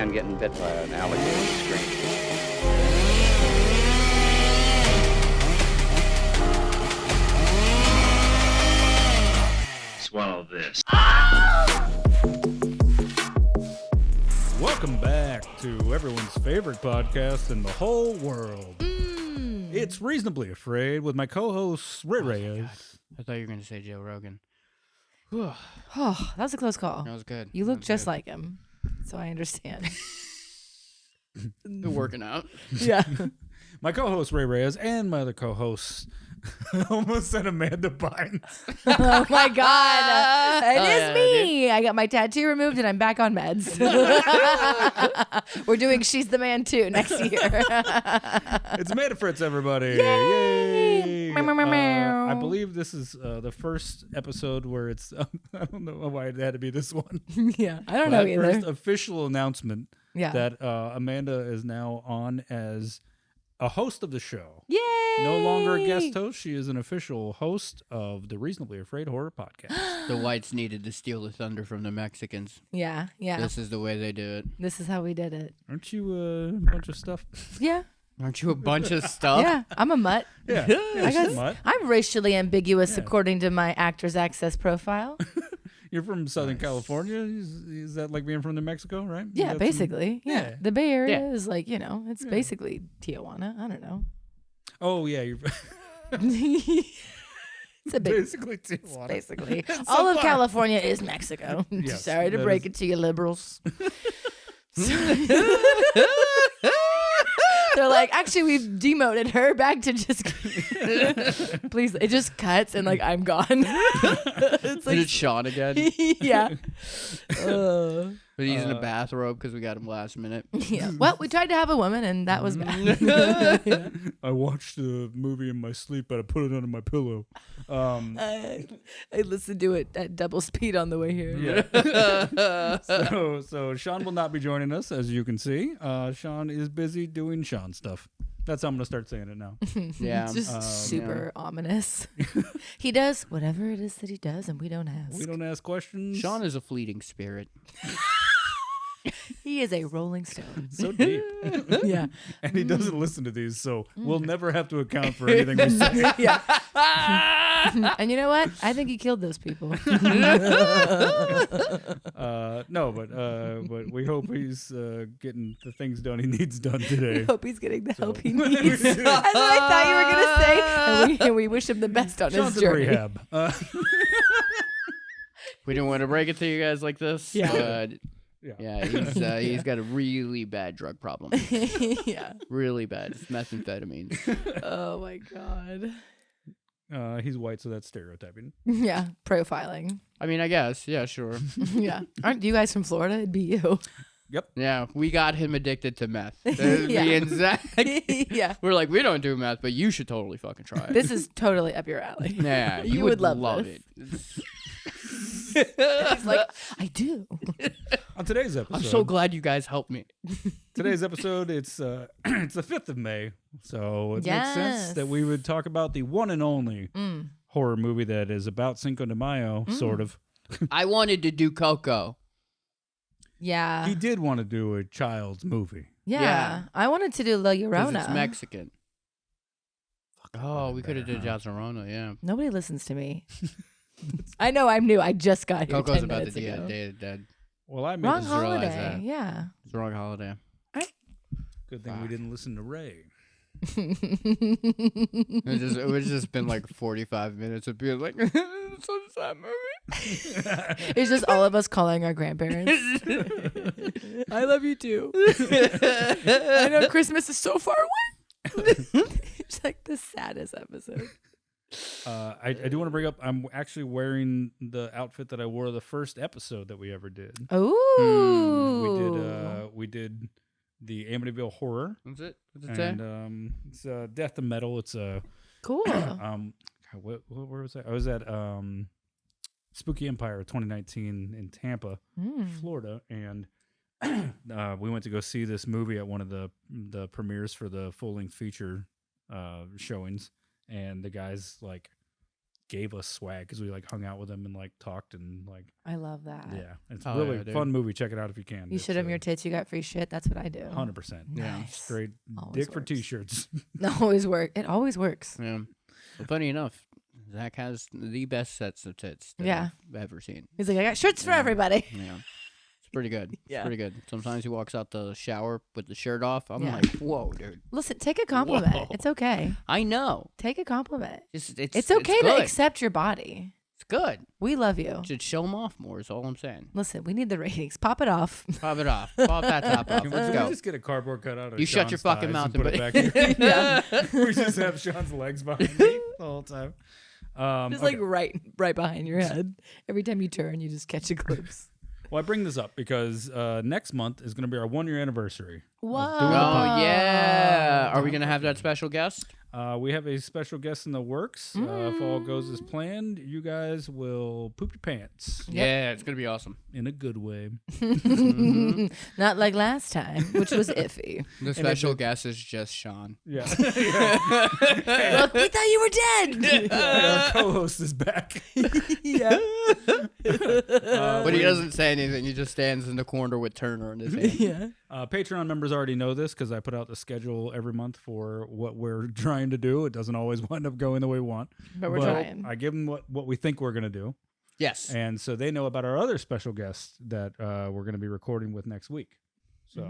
man getting bit by an alligator scream. Swallow this. Welcome back to everyone's favorite podcast in the whole world. It's Reasonably Afraid with my co-host, Rey Reyes. I thought you were going to say Joe Rogan. Oh, that was a close call. That was good. You look just like him, so I understand. Been working out. Yeah. My co-host, Rey Reyes, and my other co-host, almost said Amanda Bynes. Oh my God. It is yeah, me. I got my tattoo removed and I'm back on meds. We're doing She's the Man 2 next year. It's Amanda Fritz, everybody. Yay! Meow, meow, meow, meow. I believe this is the first episode where it's, I don't know why it had to be this one. Yeah, I don't know either. First official announcement that Amanda is now on as a host of the show. Yay! No longer a guest host. She is an official host of the Reasonably Afraid Horror Podcast. The whites needed to steal the thunder from the Mexicans. Yeah. This is the way they do it. This is how we did it. Aren't you a bunch of stuff? Yeah. Aren't you a bunch of stuff? Yeah, I'm a mutt. Yeah. I guess mutt. I'm racially ambiguous Yeah. according to my Actors Access profile. You're from Southern California? Is that like being from New Mexico, right? Yeah, That's basically. Yeah. The Bay Area is like, it's Yeah. basically Tijuana. I don't know. Oh, yeah. You're It's a big, basically Tijuana. basically. So All of far. California is Mexico. Yes, Sorry to that break is- it to you liberals. They're like, actually, we've demoted her back to just. Please, it just cuts and like I'm gone. It's Is it Sean again? yeah. But he's in a bathrobe because we got him last minute. Yeah. Well, we tried to have a woman, and that was bad. I watched the movie in my sleep, but I put it under my pillow. I listened to it at double speed on the way here. Yeah. So Sean will not be joining us, as you can see. Sean is busy doing Sean stuff. That's how I'm going to start saying it now. Yeah. It's just super ominous. He does whatever it is that he does, and we don't ask. We don't ask questions. Sean is a fleeting spirit. He is a rolling stone. So deep. Yeah. And he doesn't listen to these, so we'll never have to account for anything we say. Yeah. And you know what? I think he killed those people. No, but we hope he's getting the things done he needs done today. I hope he's getting the help he needs. That's what I thought you were going to say. And we wish him the best on Sean's his in journey. rehab. We didn't want to break it to you guys like this. Yeah. But Yeah. he's got a really bad drug problem. Yeah. Really bad. It's methamphetamine. Oh, my God. He's white, so that's stereotyping. Yeah. Profiling. I mean, I guess. Yeah, sure. Yeah. Aren't you guys from Florida? It'd be you. Yep. Yeah, we got him addicted to meth. Me Yeah. and Zach. Yeah. We're like, we don't do meth, but you should totally fucking try it. This is totally up your alley. Yeah, You would love it. He's like, I do. On today's episode, I'm so glad you guys helped me. Today's episode, it's it's the 5th of May, so it makes sense Yes. that we would talk about the one and only horror movie that is about Cinco de Mayo, sort of. I wanted to do Coco. Yeah. He did want to do a child's movie. Yeah. I wanted to do La 'Cause Llorona. it's Mexican. Oh, we could have did Jazarona, yeah. Nobody listens to me. I know I'm new. I just got here Coco's 10 about minutes the ago. Day of the Dead. Well, I made Wrong this realize holiday. that. Yeah. It's the wrong holiday. good thing we didn't listen to Ray. It would just been like 45 minutes of being like, what's that movie? It's just all of us calling our grandparents. I love you too. I know Christmas is so far away. It's like the saddest episode. I do want to bring up, I'm actually wearing the outfit that I wore the first episode that we ever did. Oh. We did the Amityville Horror. What's it say? And it's Death and Metal. It's a Cool. where was I? I was at Spooky Empire 2019 in Tampa, Florida, and we went to go see this movie at one of the premieres for the full length feature showings, and the guy's like gave us swag because we like hung out with him and like talked and like. I love that. Yeah, it's Oh, really yeah, dude. fun movie. Check it out if you can. You should have your tits. You got free shit. That's what I do. 100%. Yeah. Nice. Straight Always dick for works. t-shirts. Always work. It always works. Yeah. Well, funny enough, Zach has the best sets of tits that Yeah. I've ever seen. He's like, I got shirts for Yeah. everybody. Yeah. It's pretty good. Yeah. It's pretty good. Sometimes he walks out the shower with the shirt off. I'm Yeah. like, whoa, dude. Listen, take a compliment. Whoa. It's okay. I know. Take a compliment. It's okay to good. accept your body. It's good. We love you. Should show him off more is all I'm saying. Listen, we need the ratings. Pop it off. Pop it off. Pop that top off. Can Let's we go. just get a cardboard cutout of You shut your Sean's fucking thighs mouth and put it and back here? Yeah. We just have Sean's legs behind me the whole time. Just Okay. like right behind your head. Every time you turn, you just catch a glimpse. Well, I bring this up because next month is going to be our 1-year anniversary. Whoa. Oh, yeah. Are we going to have that special guest? We have a special guest in the works. If all goes as planned, you guys will poop your pants Yeah, it's going to be awesome. in a good way. Not like last time, which was iffy. The special guest is just Sean. Yeah. Look, we thought you were dead. Our co-host is back. Yeah. But he doesn't say anything. He just stands in the corner with Turner in his hand. Yeah. Patreon members already know this because I put out the schedule every month for what we're trying to do. It doesn't always wind up going the way we want. But we're trying. I give them what we think we're going to do. Yes. And so they know about our other special guest that we're going to be recording with next week. So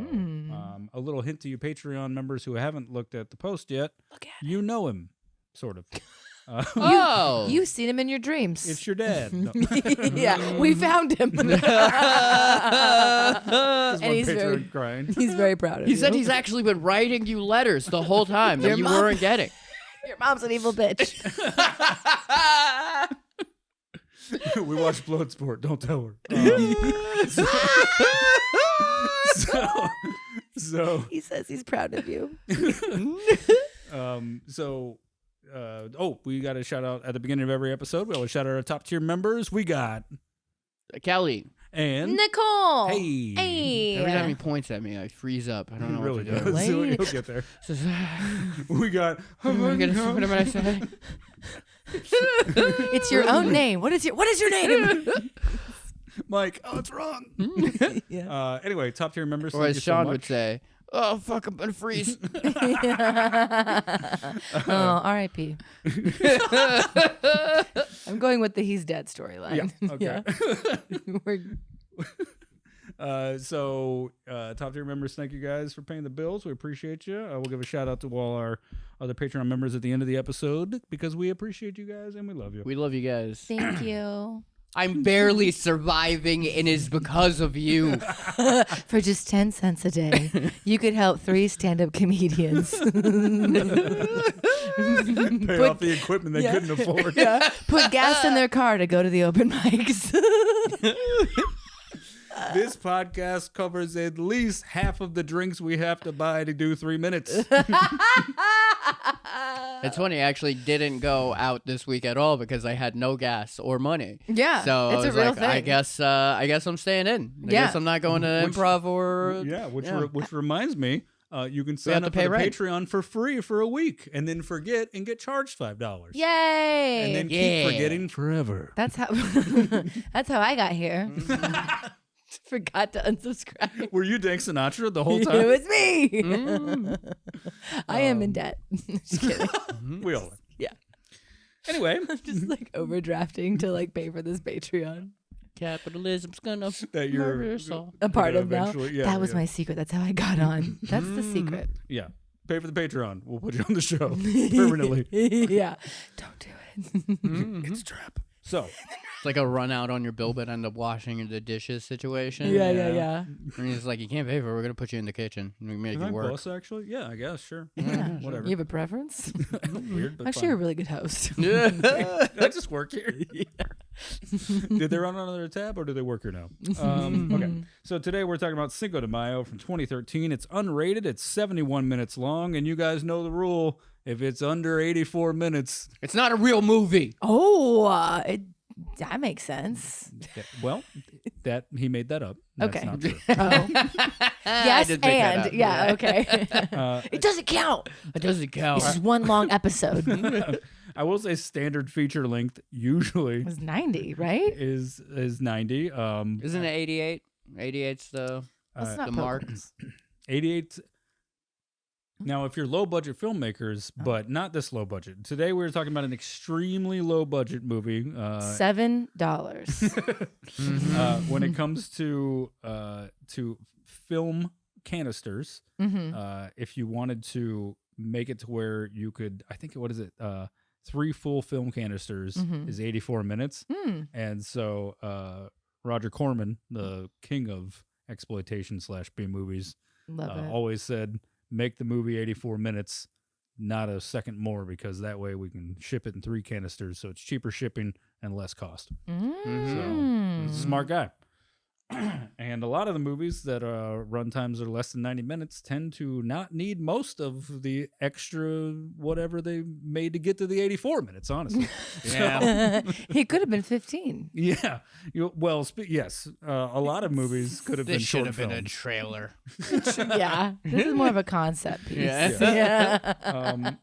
a little hint to you Patreon members who haven't looked at the post yet. Look at You know him, sort of. Oh. You've seen him in your dreams. It's your dad. No. Yeah, we found him. There's And one he's picture very- of crying. He's very proud of He you. said he's actually been writing you letters the whole time that Your you mom- weren't getting. Your mom's an evil bitch. We watch Bloodsport. Don't tell her. So He says he's proud of you. We got a shout out at the beginning of every episode. We always shout out our top tier members. We got Kelly. and Nicole. Hey. Hey. Every time he points at me, I freeze up. I don't he know really what to do. does. So Wait. he'll get there. Says, We got what am I say? It's your own name. What is your name? Mike. Oh, it's wrong. Yeah. Anyway, top tier members. Or thank as you so Sean much. would say, oh, fuck, I'm going to freeze. Oh, R.I.P. I'm going with the he's dead storyline. Yeah. Okay. We're- Top tier members, thank you guys for paying the bills. We appreciate you. We'll give a shout out to all our other Patreon members at the end of the episode because we appreciate you guys and we love you. We love you guys. Thank you. I'm barely surviving, and it's because of you. For just 10 cents a day, you could help 3 stand-up comedians. Pay off the equipment they couldn't afford. Put gas in their car to go to the open mics. This podcast covers at least half of the drinks we have to buy to do 3 minutes. It's funny, I actually didn't go out this week at all because I had no gas or money. Yeah, So it's I was a real like, thing. I guess I'm staying in. I Yeah. guess I'm not going to improv or Which reminds me, you can sign have up to for pay the rent. Patreon for free for a week and then forget and get charged $5. Yay! And then keep Yeah. forgetting forever. That's how I got here. Forgot to unsubscribe. Were you Dank Sinatra the whole It time? was me. I am in debt. Just kidding. We all are. Yeah. Anyway, Just like overdrafting to like pay for this Patreon. capitalism's gonna that you're murder us all. A part gonna of now. eventually- yeah, that was yeah. my secret. That's how I got on. That's the secret. Yeah. Pay for the Patreon. We'll put you on the show permanently. Yeah. Don't do it. It's a trap. So, It's like a run out on your bill but end up washing the dishes situation. Yeah. And he's like, you can't pay for it. We're going to put you in the kitchen. And we make am you I work. boss actually? Yeah, I guess. Sure. Yeah. Whatever. You have a preference? Weird, but Actually, you're a fine. really good host. Did I just work here? Did they run another tab or do they work here now? Okay. So today we're talking about Cinco de Mayo from 2013. It's unrated. It's 71 minutes long. And you guys know the rule. If it's under 84 minutes, It's not a real movie. Oh, that makes sense. that he made that up. That's Okay. not true. Oh. I Yes, did make that and up. yeah, okay. Uh, It doesn't count. It doesn't count. This is one long episode. I will say standard feature length usually It was 90, right? is 90. Isn't it 88? 88's the That's not mark. Pilgrims. 88. Now, if you're low budget filmmakers, but not this low budget. Today we were talking about an extremely low budget movie. $7. When it comes to film canisters, if you wanted to make it to where you could, I think, what is it? 3 full film canisters is 84 minutes. And so Roger Corman, the king of exploitation / B movies, always said, make the movie 84 minutes, not a second more, because that way we can ship it in 3 canisters, so it's cheaper shipping and less cost. So he's a smart guy. And a lot of the movies that run times are less than 90 minutes tend to not need most of the extra whatever they made to get to the 84 minutes, honestly. He could have been 15. Yeah. Yes. A lot of movies could have been This should short have been a films. trailer. Yeah. This is more of a concept piece. Yeah.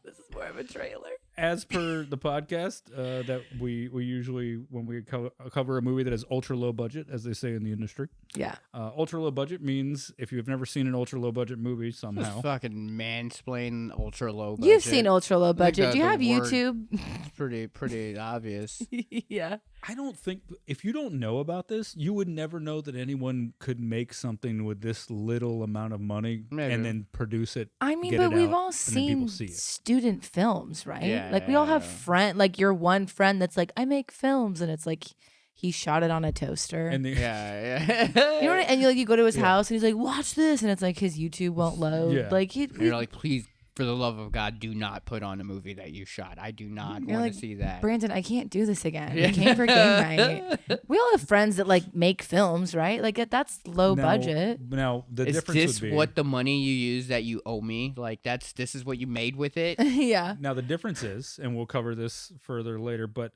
This is more of a trailer. As per the podcast, that we usually, when we cover a movie that is ultra low budget, as they say in the industry. Yeah. Ultra low budget means if you've never seen an ultra low budget movie Just somehow. fucking mansplain ultra low budget. You've seen ultra low budget. Like Do you the have word- YouTube? It's pretty obvious. Yeah. I don't think, if you don't know about this, you would never know that anyone could make something with this little amount of money Maybe. and then produce it. I mean, get but it we've out, all and then people seen see it. student films, right? Yeah. Like we all have like your one friend that's like, I make films, and it's like he shot it on a toaster. And the, Yeah. you know what? And you go to his house and he's like, watch this, and it's like his YouTube won't load. Yeah. Like You're like, please, for the love of God, do not put on a movie that you shot. I do not You're want like, to see that. Brandon, I can't do this again. We came for game night. We all have friends that like make films, right? Like that's low budget. Now, the Is difference this would be. what the money you use that you owe me? Like this is what you made with it? Yeah. Now, the difference is, and we'll cover this further later, but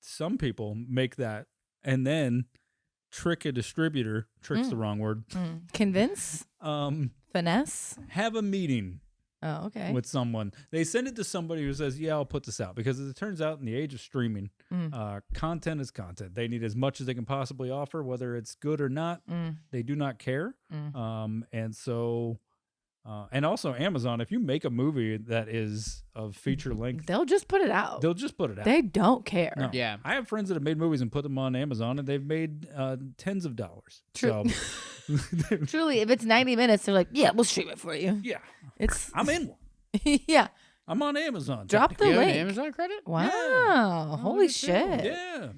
some people make that and then trick a distributor, trick's the wrong word, Convince? Finesse? have a meeting Oh, okay. with someone. They send it to somebody who says, yeah, I'll put this out. Because as it turns out, in the age of streaming, content is content. They need as much as they can possibly offer, whether it's good or not. They do not care. And so... and also Amazon, if you make a movie that is of feature length, They'll just put it out. they'll just put it out. They don't care. No. Yeah. I have friends that have made movies and put them on Amazon, and they've made tens of dollars. True. So, Truly, if it's 90 minutes, they're like, yeah, we'll stream it for you. yeah, It's I'm in one. yeah. I'm on Amazon. Drop the You have an link. Amazon credit? Wow. Holy shit. Yeah.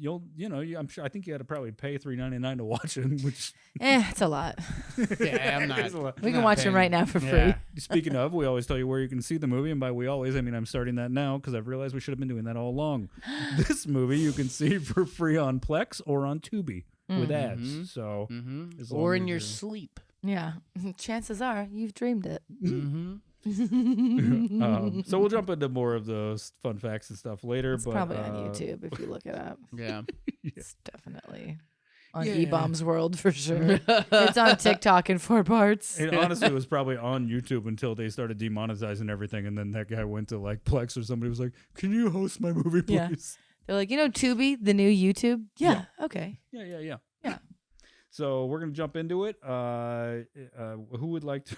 I'm sure. I think you had to probably pay $3.99 to watch it, which It's a lot. Yeah, I'm is not. a lot. We can watch them right now for free. Yeah. Speaking of, we always tell you where you can see the movie, and by we always, I mean I'm starting that now because I've realized we should have been doing that all along. This movie you can see for free on Plex or on Tubi with ads. So, as long Or as in your you're- sleep. Yeah. Chances are you've dreamed it. so we'll jump into more of those fun facts and stuff later. It's but probably on YouTube if you look it up. Yeah. It's definitely on E-Bomb's World for sure. It's on TikTok in 4 parts. It honestly was probably on YouTube until they started demonetizing everything, and then that guy went to like Plex or somebody was like, "Can you host my movie, please?" Yeah. They're like, Tubi, the new YouTube? Yeah. Okay. Yeah. Yeah. So we're gonna jump into it. Who would like to?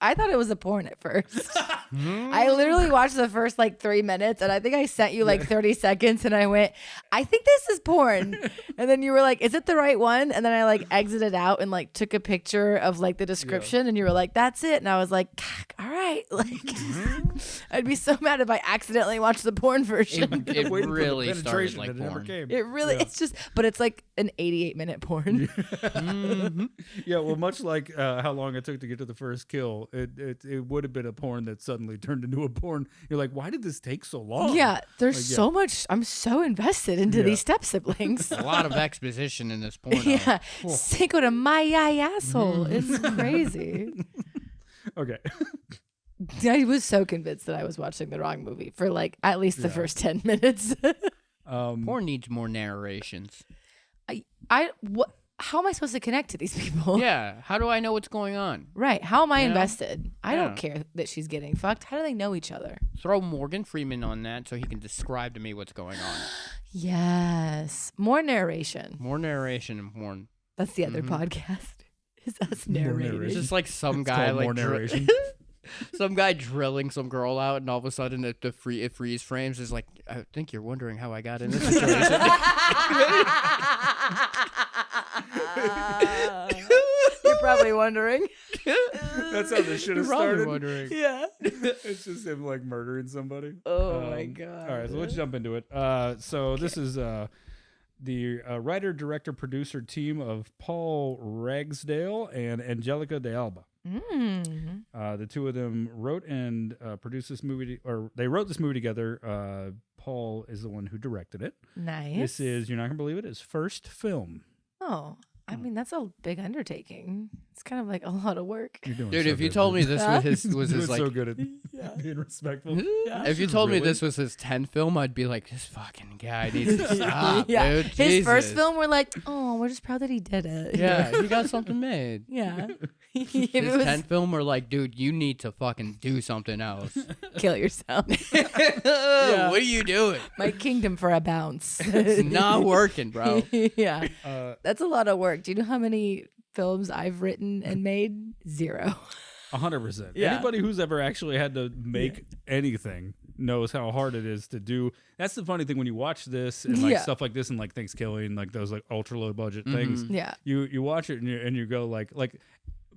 I thought it was a porn at first. I literally watched the first 3 minutes, and I think I sent you 30 seconds, and I went, I think this is porn. And then you were like, is it the right one? And then I exited out and took a picture of the description, and you were like, that's it. And I was like, all right. I'd be so mad if I accidentally watched the porn version. It Waiting for the really started penetration like that never porn. came. It really, it's just, but it's an 88-minute porn. Yeah, well, much like how long it took to get to the first kill, it would have been a porn that suddenly turned into a porn. You're like, why did this take so long? Yeah, there's so much. I'm so invested into these step siblings. A lot of exposition in this porno. Yeah, Cinco de Mayo asshole. It's crazy. Okay. I was so convinced that I was watching the wrong movie for at least the first 10 minutes. Porn needs more narrations. how am I supposed to connect to these people? Yeah. How do I know what's going on? Right. How am I You know? invested? I Yeah. don't care that she's getting fucked. How do they know each other? Throw Morgan Freeman on that so he can describe to me what's going on. Yes. More narration. More narration and porn. That's the other podcast. Is us narrating. It's just like some It's guy called like more narration. some guy drilling some girl out, and all of a sudden it freeze frames is like, I think you're wondering how I got in this situation. You're probably wondering. That's how this shit You're has probably started. wondering. Yeah. It's just him like murdering somebody. Oh my god. All right, so let's jump into it. So this is the writer, director, producer team of Paul Ragsdale and Angelica de Alba. The two of them wrote and produced this movie, or they wrote this movie together. Paul is the one who directed it. Nice. This is, you're not gonna believe it, his first film. Oh, I mean that's a big undertaking. It's kind of like a lot of work. You're doing Dude, so if you good, told me dude. this was You're his like so good at being respectful. if you told me Really? this was his 10th film, I'd be like, this fucking guy needs to stop, Yeah. dude. His first Jesus. film, we're like, oh, we're just proud that he did it. Yeah, he got something made. Yeah. If His it was 10th film, we're like, dude, you need to fucking do something else. kill yourself. What are you doing? My kingdom for a bounce. It's not working, bro. Yeah. Uh, That's a lot of work. Do you know how many films I've written and made? 0. 100%. Yeah. Anybody who's ever actually had to make anything knows how hard it is to do. That's the funny thing when you watch this and like Yeah. stuff like this and like Thanksgiving, like those like ultra low budget things. Yeah. You watch it and you go like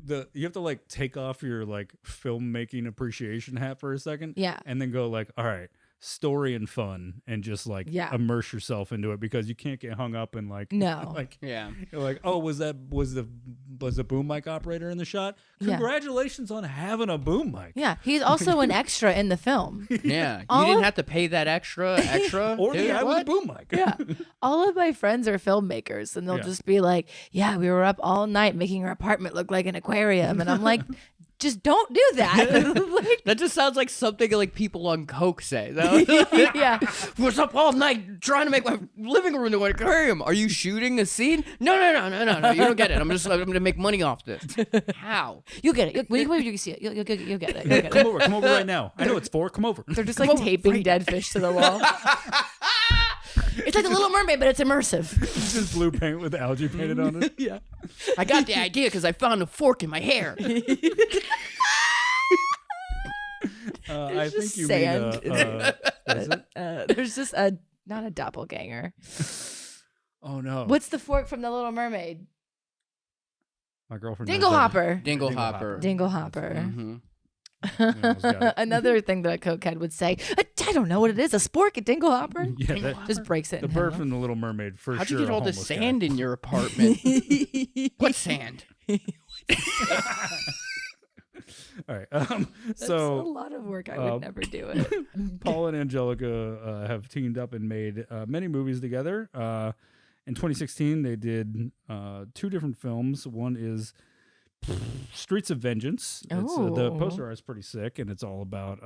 you have to like take off your like filmmaking appreciation hat for a second. Yeah. And then go like, all right, story and fun, and just like Yeah. immerse yourself into it, because you can't get hung up in like No. like Yeah. you're like, oh, was the boom mic operator in the shot? Yeah. Congratulations on having a boom mic. Yeah. He's also an extra in the film. Yeah. You All didn't of- have to pay that extra. Or the Dude, guy with what? the boom mic. Yeah. All of my friends are filmmakers and they'll Yeah. just be like, yeah, we were up all night making our apartment look like an aquarium. And I'm like, just don't do that. Like, That just sounds like something like people on coke say. Though. yeah. Was up all night trying to make my living room into an aquarium. Are you shooting a scene? No. You don't get it. I'm gonna make money off this. How? You'll get it. When you come over, you can see it. You'll get it. You'll get it. Come over right now. I know it's 4. Come over. They're just like taping dead fish to the wall. It's like a Little Mermaid, but it's immersive. It's just blue paint with algae painted on it. Yeah. I got the idea because I found a fork in my hair. I think just you sand. mean what is it? There's just not a doppelganger. Oh no. What's the fork from the Little Mermaid? My girlfriend? Dingle Hopper. Dingle Hopper. Dingle Hopper. Mm-hmm. almost got it. Another thing that a cokehead would say, I don't know what it is, a spork at Dingle Hopper? Yeah, that, Just breaks it the in bird half. from the Little Mermaid for How'd sure. you get a all this homeless guy. sand in your apartment? What sand? All right. That's a So lot of work. I would never do it. Paul and Angelica have teamed up and made many movies together. In 2016, they did 2 different films. One is Streets of Vengeance. It's, the Oh. poster art is pretty sick, and it's all about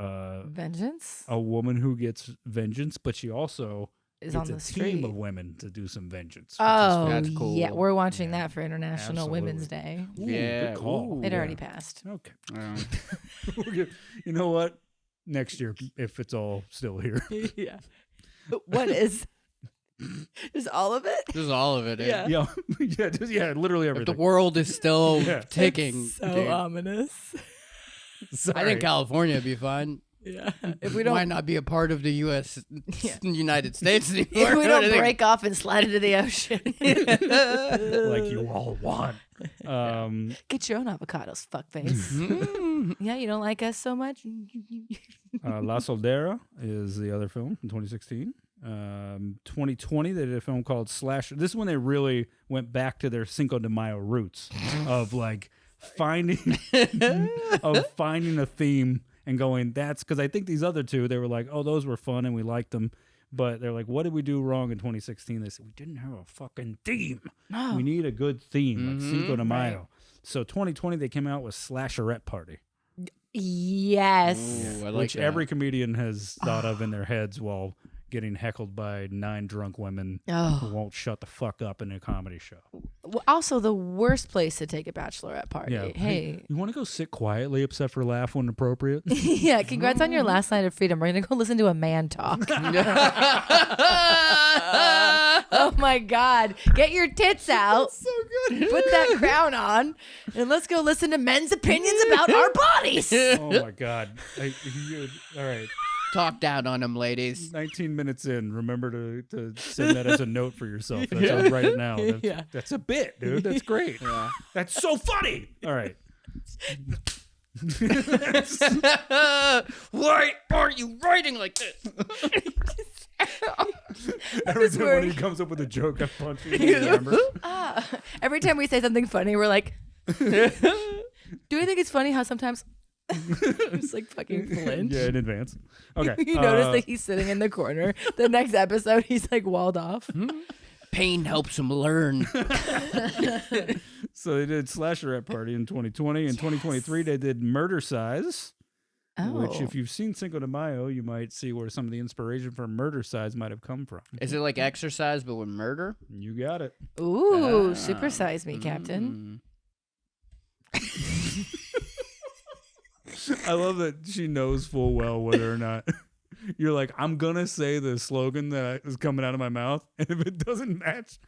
Vengeance a woman who gets vengeance, but she also is gets on a the team street. of women to do some vengeance. Oh, That's cool. yeah. We're watching Yeah. that for International Women's Day. Ooh, Yeah, good call. ooh. It Yeah. already passed. Okay. You know what? Next year, if it's all still here. Yeah. What is all of it? This is all of it. Yeah. Yeah, literally If everything. the world is still Yeah. ticking, So dude, ominous. Sorry. I think California would be fine. Yeah. If we Might don't not be a part of the U.S. United States anymore. if we I don't think- break off and slide into the ocean. like you all want. Get your own avocados, fuckface. Mm. Yeah, you don't like us so much? La Soldera is the other film from 2016. 2020, they did a film called Slasher. This is when they really went back to their Cinco de Mayo roots of like finding a theme and going, that's because I think these other 2, they were like, oh, those were fun and we liked them. But they're like, what did we do wrong in 2016? They said, we didn't have a fucking theme. No. We need a good theme, like Cinco de Mayo. right. So 2020, they came out with Slasherette Party, Yes. Ooh, I like which that. every comedian has thought of in their heads while getting heckled by 9 drunk women who Oh. won't shut the fuck up in a comedy show. Well, also, the worst place to take a bachelorette party. Yeah. Hey. You want to go sit quietly except for laugh when appropriate? Yeah, congrats on your last night of freedom. We're going to go listen to a man talk. Oh my God. Get your tits out. So good. Put that crown on. And let's go listen to men's opinions about our bodies. Oh my God. All right. Talk down on them, ladies. 19 minutes in. Remember to send that as a note for yourself. I'll write it now. That's a bit, dude. That's great. Yeah. That's so funny. All right. Why aren't you writing like this? Every time when he comes up with a joke, I punch him in the camera. Every time we say something funny, we're like, do you think it's funny how sometimes just like fucking flinch? Yeah, in advance. Okay. You notice that he's sitting in the corner. The next episode, he's like walled off. Pain helps him learn. So they did Slasherette Party in 2020. In 2023, they did Murder Size. Which, if you've seen Cinco de Mayo, you might see where some of the inspiration for Murder Size might have come from. Is it like exercise but with murder? You got it. Ooh, supersize me, Captain. I love that she knows full well whether or not you're like, I'm going to say the slogan that is coming out of my mouth. And if it doesn't match,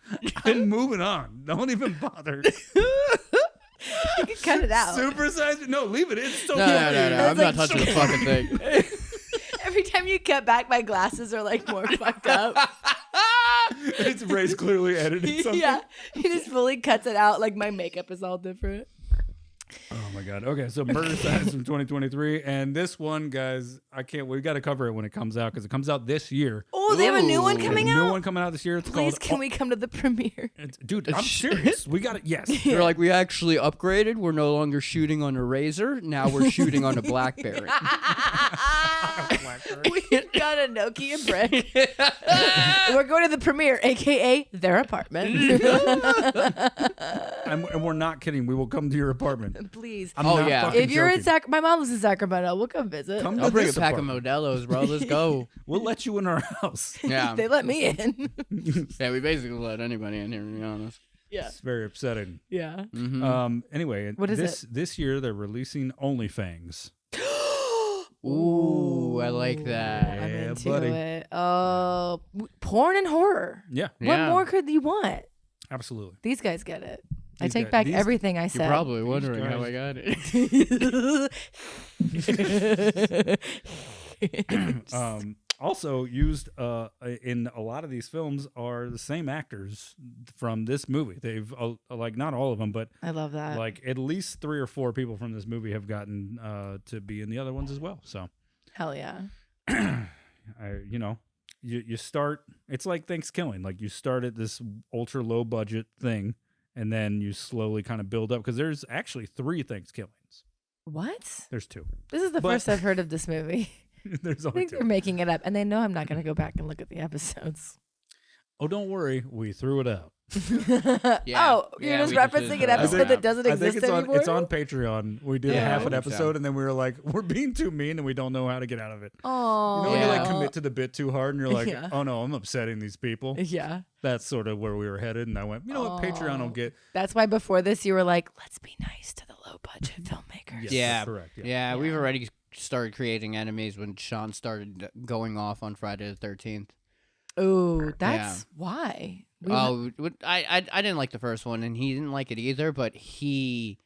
I'm moving on. Don't even bother. You can cut it out. Supersize it? No, leave it. It's so No, funny. I'm not touching the fucking thing. Every time you cut back, my glasses are like more fucked up. It's Ray's clearly edited something. Yeah, he just fully cuts it out. Like my makeup is all different. Oh my God. Okay, so Murder Size from 2023. And this one, guys, we got to cover it when it comes out because it comes out this year. Oh, they have a new one There's coming a out? new one coming out this year. It's Please, called. can we come to the premiere? Dude, I'm serious. We got it. Yes. They're like, we actually upgraded. We're no longer shooting on a Razor. Now we're shooting on a BlackBerry. We got a Nokia brick. We're going to the premiere, aka their apartment. And we're not kidding. We will come to your apartment. Please. I'm Oh, not yeah. fucking If you're in joking. my mom lives in Sacramento, we'll come visit. Come to I'll bring a this pack apartment. of Modelos, bro. Let's go. We'll let you in our house. Yeah. They let me in. Yeah, we basically let anybody in here, to be honest. Yeah. It's very upsetting. Yeah. Anyway, What is this year they're releasing OnlyFans. Ooh, I like that. I'm Yeah, into buddy. it. Oh, porn and horror. Yeah, What Yeah. more could you want? absolutely. These guys get it. I These take guys- back these- everything I You're said. probably wondering guys- how I got it. Also used in a lot of these films are the same actors from this movie. They've like not all of them, but I love that. like at least 3 or 4 people from this movie have gotten to be in the other ones as well. So, Hell yeah. you start. It's like Thanksgiving. Like you start at this ultra low budget thing, and then you slowly kind of build up because there's actually 3 Thanksgivings. What? There's 2. This is the But- first I've heard of this movie. There's I only think 2. they're making it up, and they know I'm not going to go back and look at the episodes. Oh, don't worry, we threw it out. Yeah. Oh, you're Yeah, just we just referencing did an that. episode that doesn't I think exist it's anymore? it's on Patreon. We did Yeah, half I an think so. episode, and then we were like, we're being too mean, and we don't know how to get out of it. Oh. You know when you like Yeah. commit to the bit too hard, and you're like, Yeah. oh no, I'm upsetting these people. Yeah. That's sort of where we were headed, and I went, you know what, Patreon will Oh. get. That's why before this you were like, let's be nice to the low budget filmmakers. Yes, Yeah. that's correct. Yeah. Yeah, we've Yeah. already started creating enemies when Sean started going off on Friday the 13th. Ooh, that's why. I didn't like the first one, and he didn't like it either, but he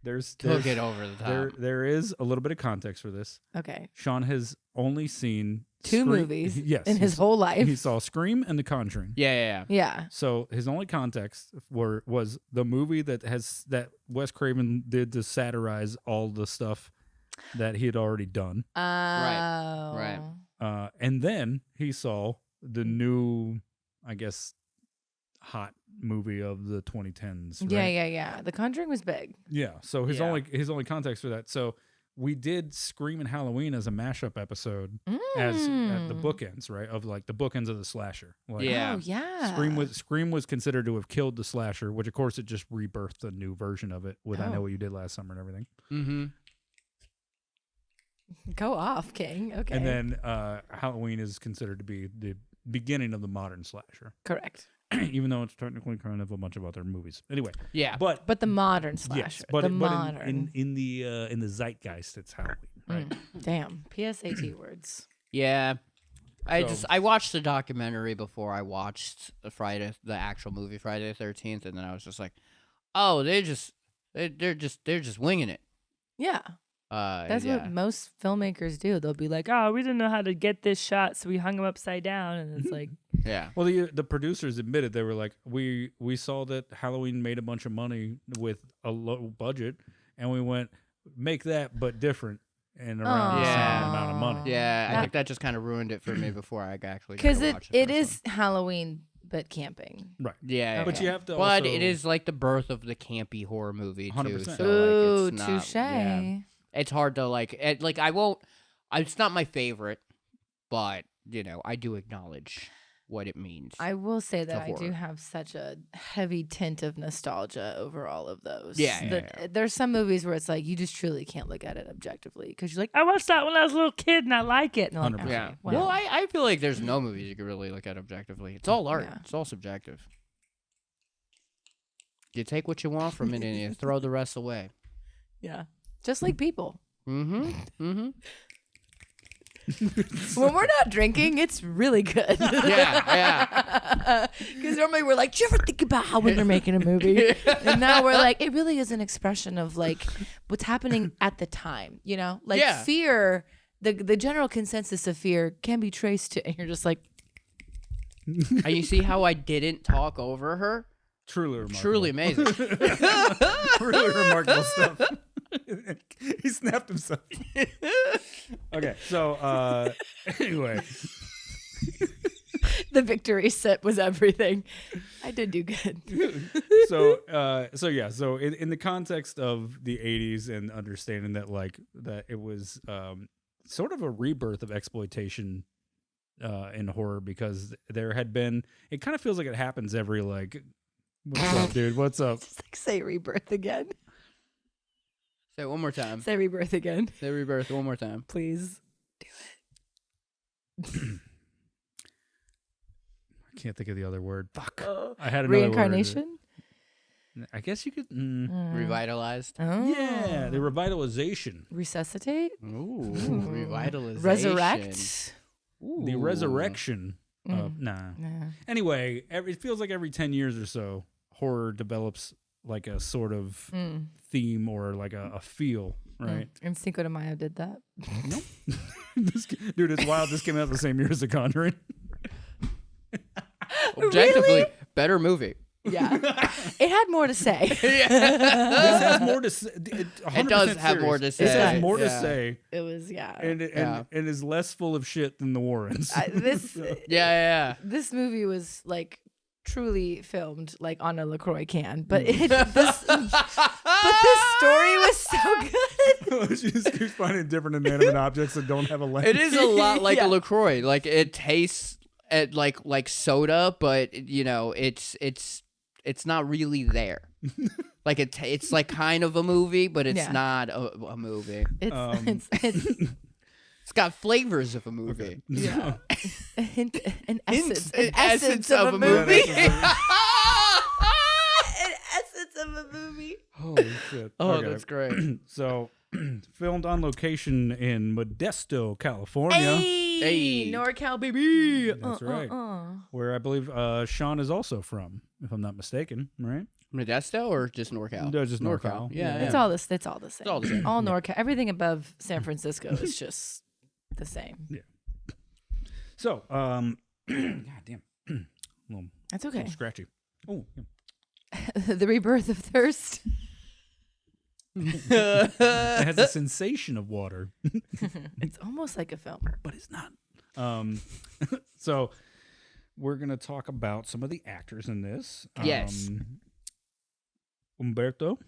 There's took it over the top. there is a little bit of context for this. Okay. Sean has only seen 2 Scream- movies Yes, in his whole life. He saw Scream and The Conjuring. Yeah. Yeah. So his only context was the movie that Wes Craven did to satirize all the stuff that he had already done. Oh. Right. And then he saw the new, I guess, hot movie of the 2010s. Right? Yeah. The Conjuring was big. Yeah. So his Yeah. only context for that. So we did Scream and Halloween as a mashup episode as at the bookends, right? Of like the bookends of the slasher. Like, Yeah. Oh, yeah. Scream was considered to have killed the slasher, which of course it just rebirthed a new version of it with I Know Oh. What You Did Last Summer and everything. Mm-hmm. Go off, King. Okay. And then Halloween is considered to be the beginning of the modern slasher, correct. even though it's technically kind of a bunch of other movies. Anyway, Yeah. but But the modern slasher. yes, but, the but modern. in the zeitgeist, it's Halloween, right? Damn. PSAT words. Yeah. So- I watched the documentary before I watched the actual movie Friday the 13th, and then I was just like, oh, they're just winging it. Yeah. That's yeah. what most filmmakers do. They'll be like, "Oh, we didn't know how to get this shot, so we hung him upside down." And it's like, Yeah. Well, the producers admitted, they were like, we saw that Halloween made a bunch of money with a low budget, and we went, make that but different and around the same Yeah. amount of money. Yeah, I That- think that just kind of ruined it for me before I actually because got to watch the it first is Halloween but camping. Right. one. Yeah, But Okay. you have to but also, it is like the birth of the campy horror movie too. 100%. So Ooh, like, it's not, touche. yeah. It's hard to like I won't. It's not my favorite, but I do acknowledge what it means. I will say that I do horror. have such a heavy tint of nostalgia over all of those. Yeah, That there's some movies where it's like you just truly can't look at it objectively because you're like, I watched that when I was a little kid and I like it. And I'm like, 100%. Yeah. okay, Well, I feel like there's no movies you can really look at objectively. It's all art. Yeah. It's all subjective. You take what you want from it and you throw the rest away. yeah, just like people. Mm-hmm. Mm-hmm. When we're not drinking, it's really good. Yeah. Because normally we're like, do you ever think about how when they're making a movie? And now we're like, it really is an expression of like what's happening at the time, Like Yeah. fear, the general consensus of fear can be traced to, and you're just like, And you see how I didn't talk over her? truly remarkable. Truly amazing. Really remarkable stuff. He snapped himself. Okay, so anyway, the victory sip was everything. I did do good. so in the context of the 80s and understanding that that it was sort of a rebirth of exploitation in horror, because there had been, it kind of feels like it happens every what's up, dude? What's up? Just like say rebirth again. Say it one more time. Say rebirth again, Say rebirth one more time. please. I can't think of the other word. Fuck. I had another Reincarnation. word. I guess you could. Revitalized. Oh. Yeah, the revitalization. Resuscitate. Ooh. Revitalization. Resurrect. The resurrection. Nah. Nah. Anyway, it feels like every 10 years or so, horror develops like a sort of theme or like a feel, right? And Cinco de Mayo did that. Nope. Dude, it's wild. This came out the same year as The Conjuring. Objectively, Really? better movie. Yeah. It had more to say. This has more to say. It does have more to say. It has more to Yeah. say, It was, yeah. and is less full of shit than The Warrens. Yeah. This movie was like truly filmed like on a LaCroix can, but this story was so good. She just keeps finding different inanimate objects that don't have a lens. It is a lot like Yeah. a LaCroix. Like it tastes like soda, but it's not really there. Like it's like kind of a movie, but it's Yeah. not a movie. It's It's got flavors of a movie. yeah. an Hints- essence of a movie. Yeah, An essence of a movie. Holy shit. Oh, Okay. that's great. So, filmed on location in Modesto, California, Hey. NorCal baby. That's right. where I believe Sean is also from, if I'm not mistaken, right? Modesto or just NorCal? No, just NorCal. Yeah, It's yeah. all this. It's all the same. all the same. All NorCal. Everything above San Francisco is just the same. So, God damn. A little That's okay. scratchy. Oh, yeah. The rebirth of thirst. It has a sensation of water, It's almost like a film. but it's not. So, we're going to talk about some of the actors in this. Yes. Umberto.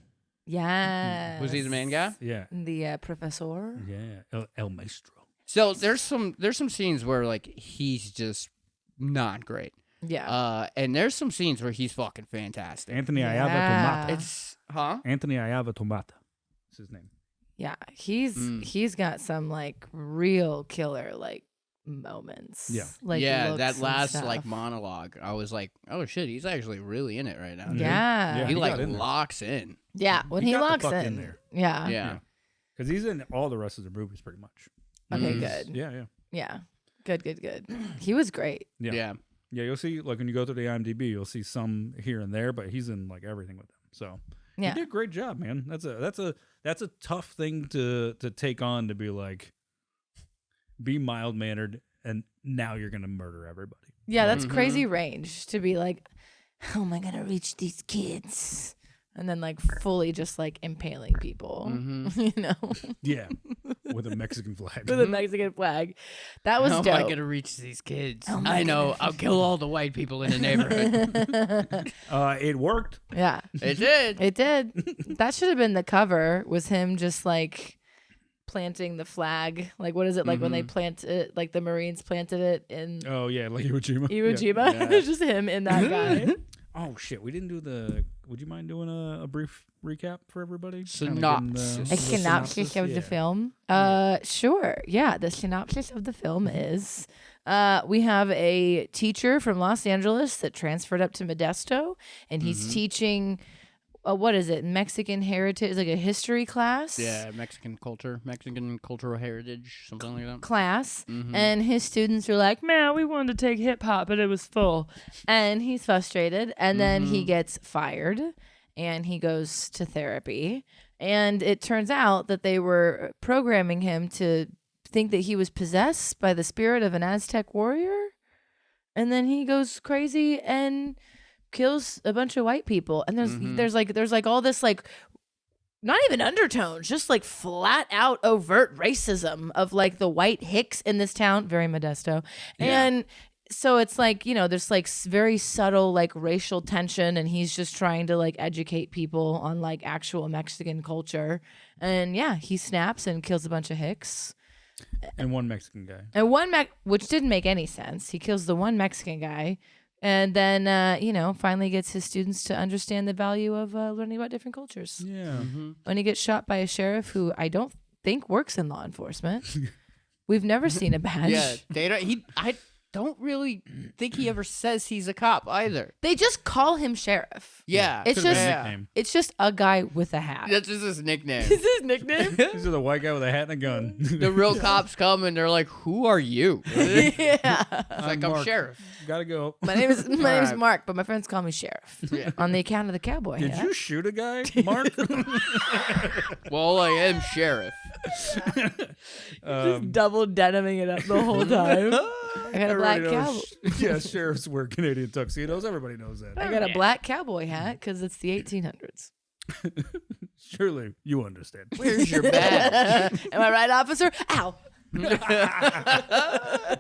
Yeah. Was he the main guy? Yeah. The professor. Yeah. El Maestro. So there's some scenes where like he's just not great. Yeah. And there's some scenes where he's fucking fantastic. Anthony Yeah. Ayava Tomata. It's huh? Anthony Ayava Tomata. That's his name. Yeah, he's got some like real killer like moments. Yeah. like yeah, looks that and last stuff. like monologue, I was like, oh shit, he's actually really in it right now. Yeah. Yeah. He he like got in there. locks in. Yeah, when He he got the locks fuck in. in there. Yeah. Yeah. Because he's in all the rest of the movies pretty much. Okay, Mm. good. Yeah. Yeah. Good. He was great. Yeah. Yeah. Yeah, you'll see, like, when you go through the IMDb, you'll see some here and there, but he's in, like, everything with them. So, Yeah. he did a great job, man. That's a tough thing to take on, to be, like, be mild-mannered, and now you're going to murder everybody. Yeah, that's Mhm. crazy range to be like, how am I going to reach these kids? And then, like, fully just, like, impaling people, Mhm. you know, Yeah, with a Mexican flag. with a Mexican flag. That was How dope. am I gonna reach these kids? How am I I know. gonna- I'll kill all the white people in the neighborhood. It worked. Yeah, It did. it did. That should have been the cover, was him just, like, planting the flag. Like, what is it, like, when they plant it, like, the Marines planted it in Oh, yeah, like Iwo Jima. Iwo Jima? Yeah. It's just him and that guy. Oh, shit, we didn't do the... Would you mind doing a brief recap for everybody? Synopsis. A synopsis of the film. Sure. Yeah, the synopsis of the film is we have a teacher from Los Angeles that transferred up to Modesto, and he's teaching what is it? Mexican heritage, like a history class. Yeah, Mexican cultural heritage, something like that. Class, and his students are like, man, we wanted to take hip hop, but it was full, and he's frustrated, and then he gets fired, and he goes to therapy, and it turns out that they were programming him to think that he was possessed by the spirit of an Aztec warrior, and then he goes crazy and kills a bunch of white people, and there's like all this like not even undertones, just like flat out overt racism of like the white hicks in this town, very Modesto. And so it's like, you know, there's like very subtle like racial tension, and he's just trying to like educate people on like actual Mexican culture. And yeah, he snaps and kills a bunch of hicks. And one Mexican guy. And which didn't make any sense. He kills the one Mexican guy, and then, you know, finally gets his students to understand the value of learning about different cultures. Yeah. When he gets shot by a sheriff who I don't think works in law enforcement. We've never seen a badge. Yeah, I don't really think he ever says he's a cop either. They just call him sheriff. Yeah, It's Could've been just a nickname. it's just a guy with a hat. that's just his nickname. Is his nickname? This is a white guy with a hat and a gun. The real cops come and they're like, "Who are you?" It's Yeah. like, I'm Mark. sheriff. Gotta go. My name is Alright. Mark, but my friends call me sheriff. Yeah. On the account of the cowboy Did hat. you shoot a guy, Mark? Well, I am sheriff. Just double deniming it up the whole time. I got a black Everybody cowboy. knows- Yeah, sheriffs wear Canadian tuxedos. Everybody knows that. I got a black cowboy hat because it's the 1800s. Surely you understand. Where's your badge? Am I right, officer? Ow.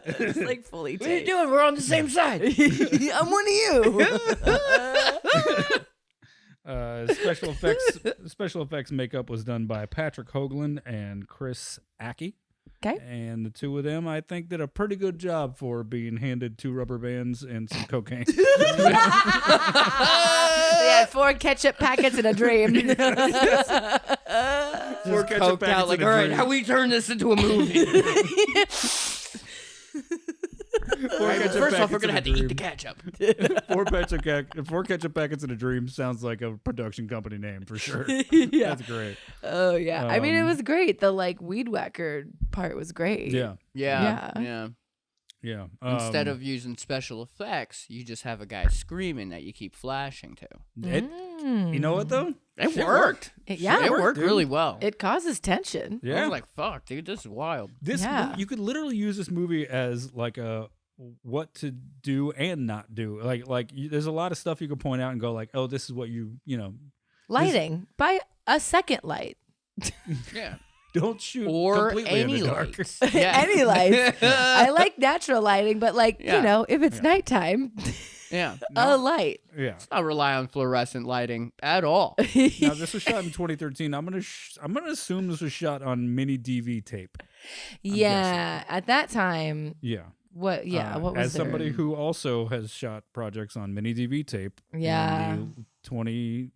It's like fully What are you taped. doing? We're on the same side. I'm one of you. Special effects makeup was done by Patrick Hoagland and Chris Aki. Okay. And the two of them, I think, did a pretty good job for being handed 2 rubber bands and some cocaine. They had 4 ketchup packets and a dream. Four Just ketchup coked packets out like, and a all right, drink. how we turn this into a movie? Four ketchup First off, we're packets gonna have and to a eat the dream. ketchup. Four ketchup packets and a dream sounds like a production company name for sure. Yeah. That's great. Oh yeah. I mean, it was great. The like weed whacker part was great. Yeah. Yeah. Yeah. Instead of using special effects, you just have a guy screaming that you keep flashing to. you know what though? It worked. It It worked really well. It causes tension. I Yeah. was like, fuck, dude, this is wild. You could literally use this movie as like a what to do and not do. There's a lot of stuff you could point out and go like, oh, this is what you know. Lighting by a second light. Yeah. Don't shoot Or completely in any the dark. lights. Yeah. Any lights. I like natural lighting, but like, Yeah. you know, if it's nighttime, Yeah. a light. Yeah. Not rely on fluorescent lighting at all. Now this was shot in 2013. I'm gonna assume this was shot on mini DV tape. Yeah. At that time, Yeah. what was as there? somebody who also has shot projects on mini DV tape Yeah. in the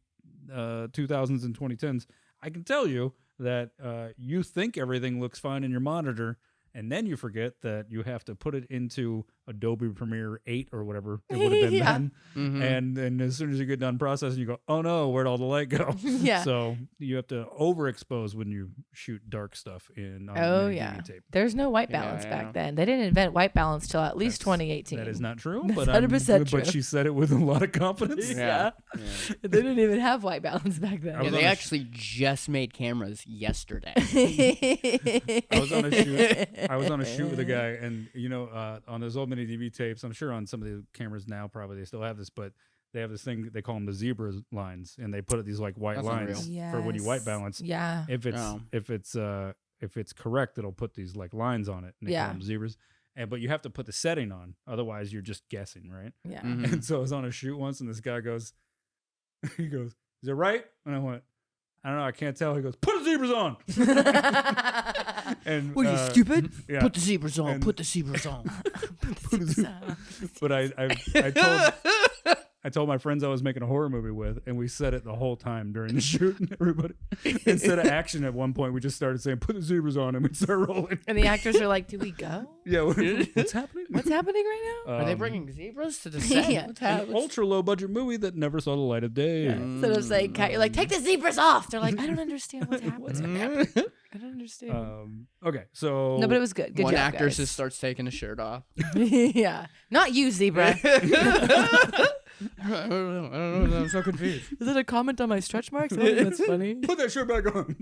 2000s and 2010s, I can tell you that you think everything looks fine in your monitor, and then you forget that you have to put it into Adobe Premiere 8 or whatever it would have been Yeah. then. Mhm. And then as soon as you get done processing, you go, oh no, where'd all the light go? Yeah. So you have to overexpose when you shoot dark stuff on Oh mini yeah. DV tape. There's no white Yeah, balance yeah. back then. They didn't invent white balance till at least That's- 2018. That is not true, That's but 100% true. but she said it with a lot of confidence. Yeah. They didn't even have white balance back then. I was Yeah, on they a actually just made cameras yesterday. I was on a shoot. I was on a shoot with a guy, and on those old mini DV tapes, I'm sure on some of the cameras now probably they still have this, but they have this thing they call them the zebra lines, and they put it these like white That's lines unreal. for when you white balance. Yeah. If it's Oh. if it's correct, it'll put these like lines on it. And they Yeah. call them zebras. But you have to put the setting on, otherwise you're just guessing, right? Yeah. Mhm. And so I was on a shoot once, and this guy goes, he goes, "Is it right?" And I went, "I don't know, I can't tell." He goes, "Put the zebras on." And What are you, stupid? Yeah. Put the zebras on. And- Put the zebras on. But I told my friends I was making a horror movie with, and we said it the whole time during the shoot. And everybody, instead of action at one point, we just started saying, "Put the zebras on," and we started rolling. And the actors are like, "Do we go? Yeah, what's happening? What's happening right now?" Are they bringing zebras to the set? Yeah. What's an happening? ultra low budget movie that never saw the light of day? Instead of saying cut, you're like, "Take the zebras off." They're like, "I don't understand what's happening. I don't understand." Okay, so No, but it was good. Good One job, actor guys. just starts taking his shirt off. Yeah, not you, zebra. I don't know. I'm so confused. Is it a comment on my stretch marks? That's funny. put that shirt back on.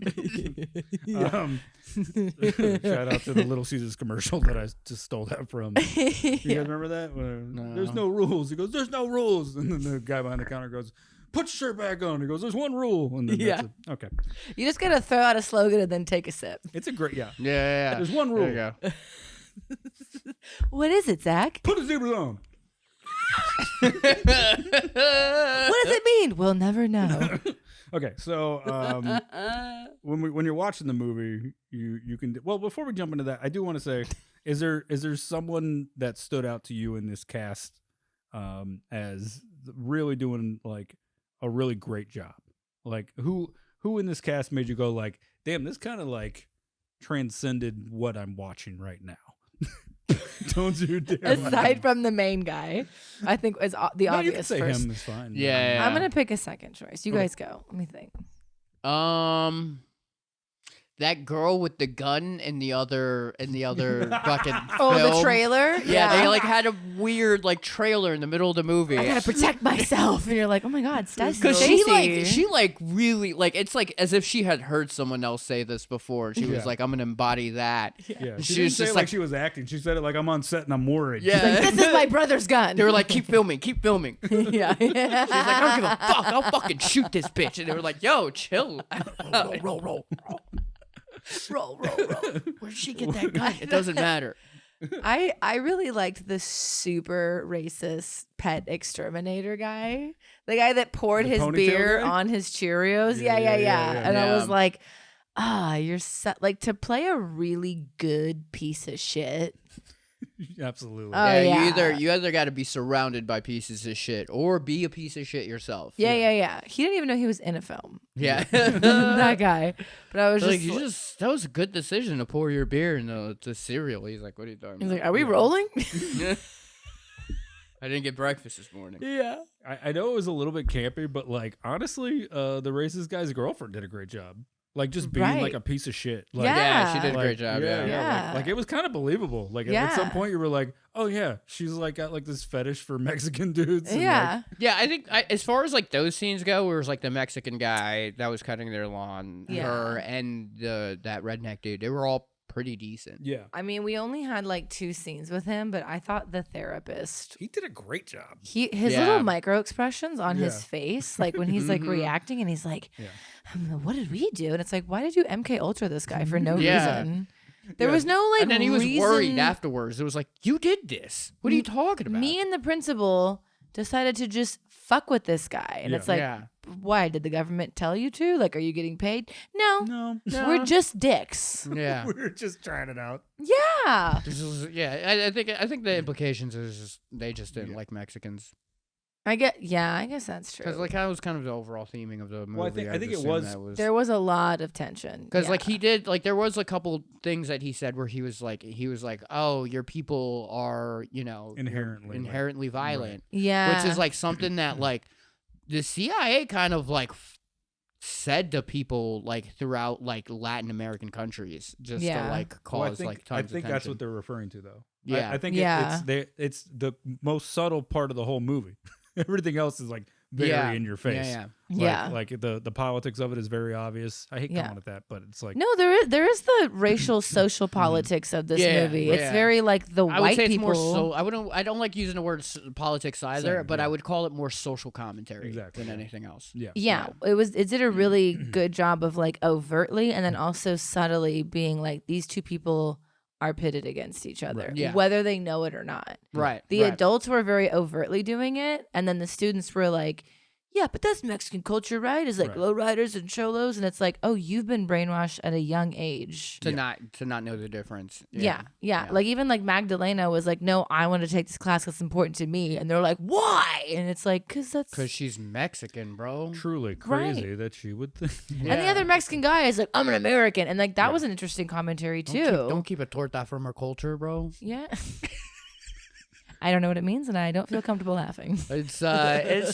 Shout out to the Little Caesars commercial that I just stole that from. You guys remember that? Where, There's no rules. He goes, "There's no rules," and then the guy behind the counter goes, "Put your shirt back on." He goes, "There's one rule." And then Yeah. that's it. Okay, You just gotta throw out a slogan and then take a sip. it's a great Yeah, yeah. There's one rule. There you go. What is it, Zach? Put the zebras on. What does it mean? We'll never know. Okay, so when you're watching the movie, you can before we jump into that, I do want to say, is there someone that stood out to you in this cast as really doing like a really great job? Like who in this cast made you go like, damn, this kind of like transcended what I'm watching right now? Don't you dare. Aside from the main guy, I think is the No, you can obvious say first. him is fine. Yeah. I'm gonna pick a second choice. You Okay. guys go. Let me think. That girl with the gun in the other fucking Oh, the film. trailer. Yeah, they like had a weird like trailer in the middle of the movie. I gotta protect myself, and you're like, oh my god, Stacy. Because she really like it's like as if she had heard someone else say this before. She Yeah. was like, I'm gonna embody that. Yeah, She she didn't was say just it like like- she was acting. She said it like I'm on set and I'm worried. Yeah. Like, this is my brother's gun. They were like, keep filming, keep filming. She's yeah. like, I don't give a fuck. I'll fucking shoot this bitch. And they were like, yo, chill. roll. roll. Where'd she get that gun? It doesn't matter. I really liked the super racist pet exterminator guy. The guy that poured The his ponytail beer guy? on his Cheerios. Yeah, Yeah. And I was Yeah. like, you're like to play a really good piece of shit. Absolutely. Oh, yeah, yeah. you either got to be surrounded by pieces of shit or be a piece of shit yourself. Yeah. He didn't even know he was in a film. Yeah. That guy. But I was Like, just that was a good decision to pour your beer in the cereal. He's like, what are you talking he's about? like, are we rolling? I didn't get breakfast this morning. Yeah. I know it was a little bit campy, but like honestly, the racist guy's girlfriend did a great job. Like just being Right. like a piece of shit. Like, Yeah. Yeah, she did a like, great job. Yeah. Yeah. Like it was kind of believable. Like at some Yeah. point you were like, oh yeah, she's like got like this fetish for Mexican dudes. and, Yeah. Yeah, I think as far as like those scenes go, where it was like the Mexican guy that was cutting their lawn, Yeah. her, and that redneck dude, they were all pretty decent. yeah. I mean, we only had like 2 scenes with him, but I thought the therapist, He did a great job. his Yeah. little micro expressions on Yeah. his face, like when he's like Mhm. reacting and he's like, Yeah. what did we do? And it's like, why did you MK Ultra this guy for no Yeah. reason? There Yeah. was no like And then he was reason. worried afterwards. It was like, you did this. What are you talking about? Me and the principal decided to just fuck with this guy. And Yeah. it's like, yeah. why? Did the government tell you to? Like, are you getting paid? No. No. We're just dicks. Yeah. we were just trying it out. Yeah. This is- yeah, I think the implications is just, they just didn't like Mexicans. I guess that's true. Because like that was kind of the overall theming of the movie. Well, I think it assume was. that There was a lot of tension. because yeah. like he did like there was a couple things that he said where he was like oh, your people are inherently violent, Yeah. which is like something that like the CIA kind of like said to people like throughout like Latin American countries just to like cause like tons I of think tension. that's what they're referring to though. Yeah. I think Yeah. it's the most subtle part of the whole movie. Everything else is like very in your face. Like the politics of it is very obvious. I hate calling it that, but it's like No, there is the racial social politics of this movie. It's very like the I white would say people. it's more I don't like using the word politics either, Same, but yeah. I would call it more social commentary Exactly, than yeah. anything else. Yeah, it did a really good job of like overtly and then also subtly being like these two people are pitted against each other, Right. Yeah. whether they know it or not. Right. The adults were very overtly doing it, and then the students were like, yeah, but that's Mexican culture, right? It's like lowriders and cholos, and it's like, oh, you've been brainwashed at a young age to not know the difference. Yeah. Like even like Magdalena was like, no, I want to take this class because it's important to me, and they're like, why? And it's like, because she's Mexican, bro. truly crazy that she would think. And the other Mexican guy is like, I'm an American, and like that was an interesting commentary too. Don't keep a torta from her culture, bro. Yeah. I don't know what it means, and I don't feel comfortable laughing. It's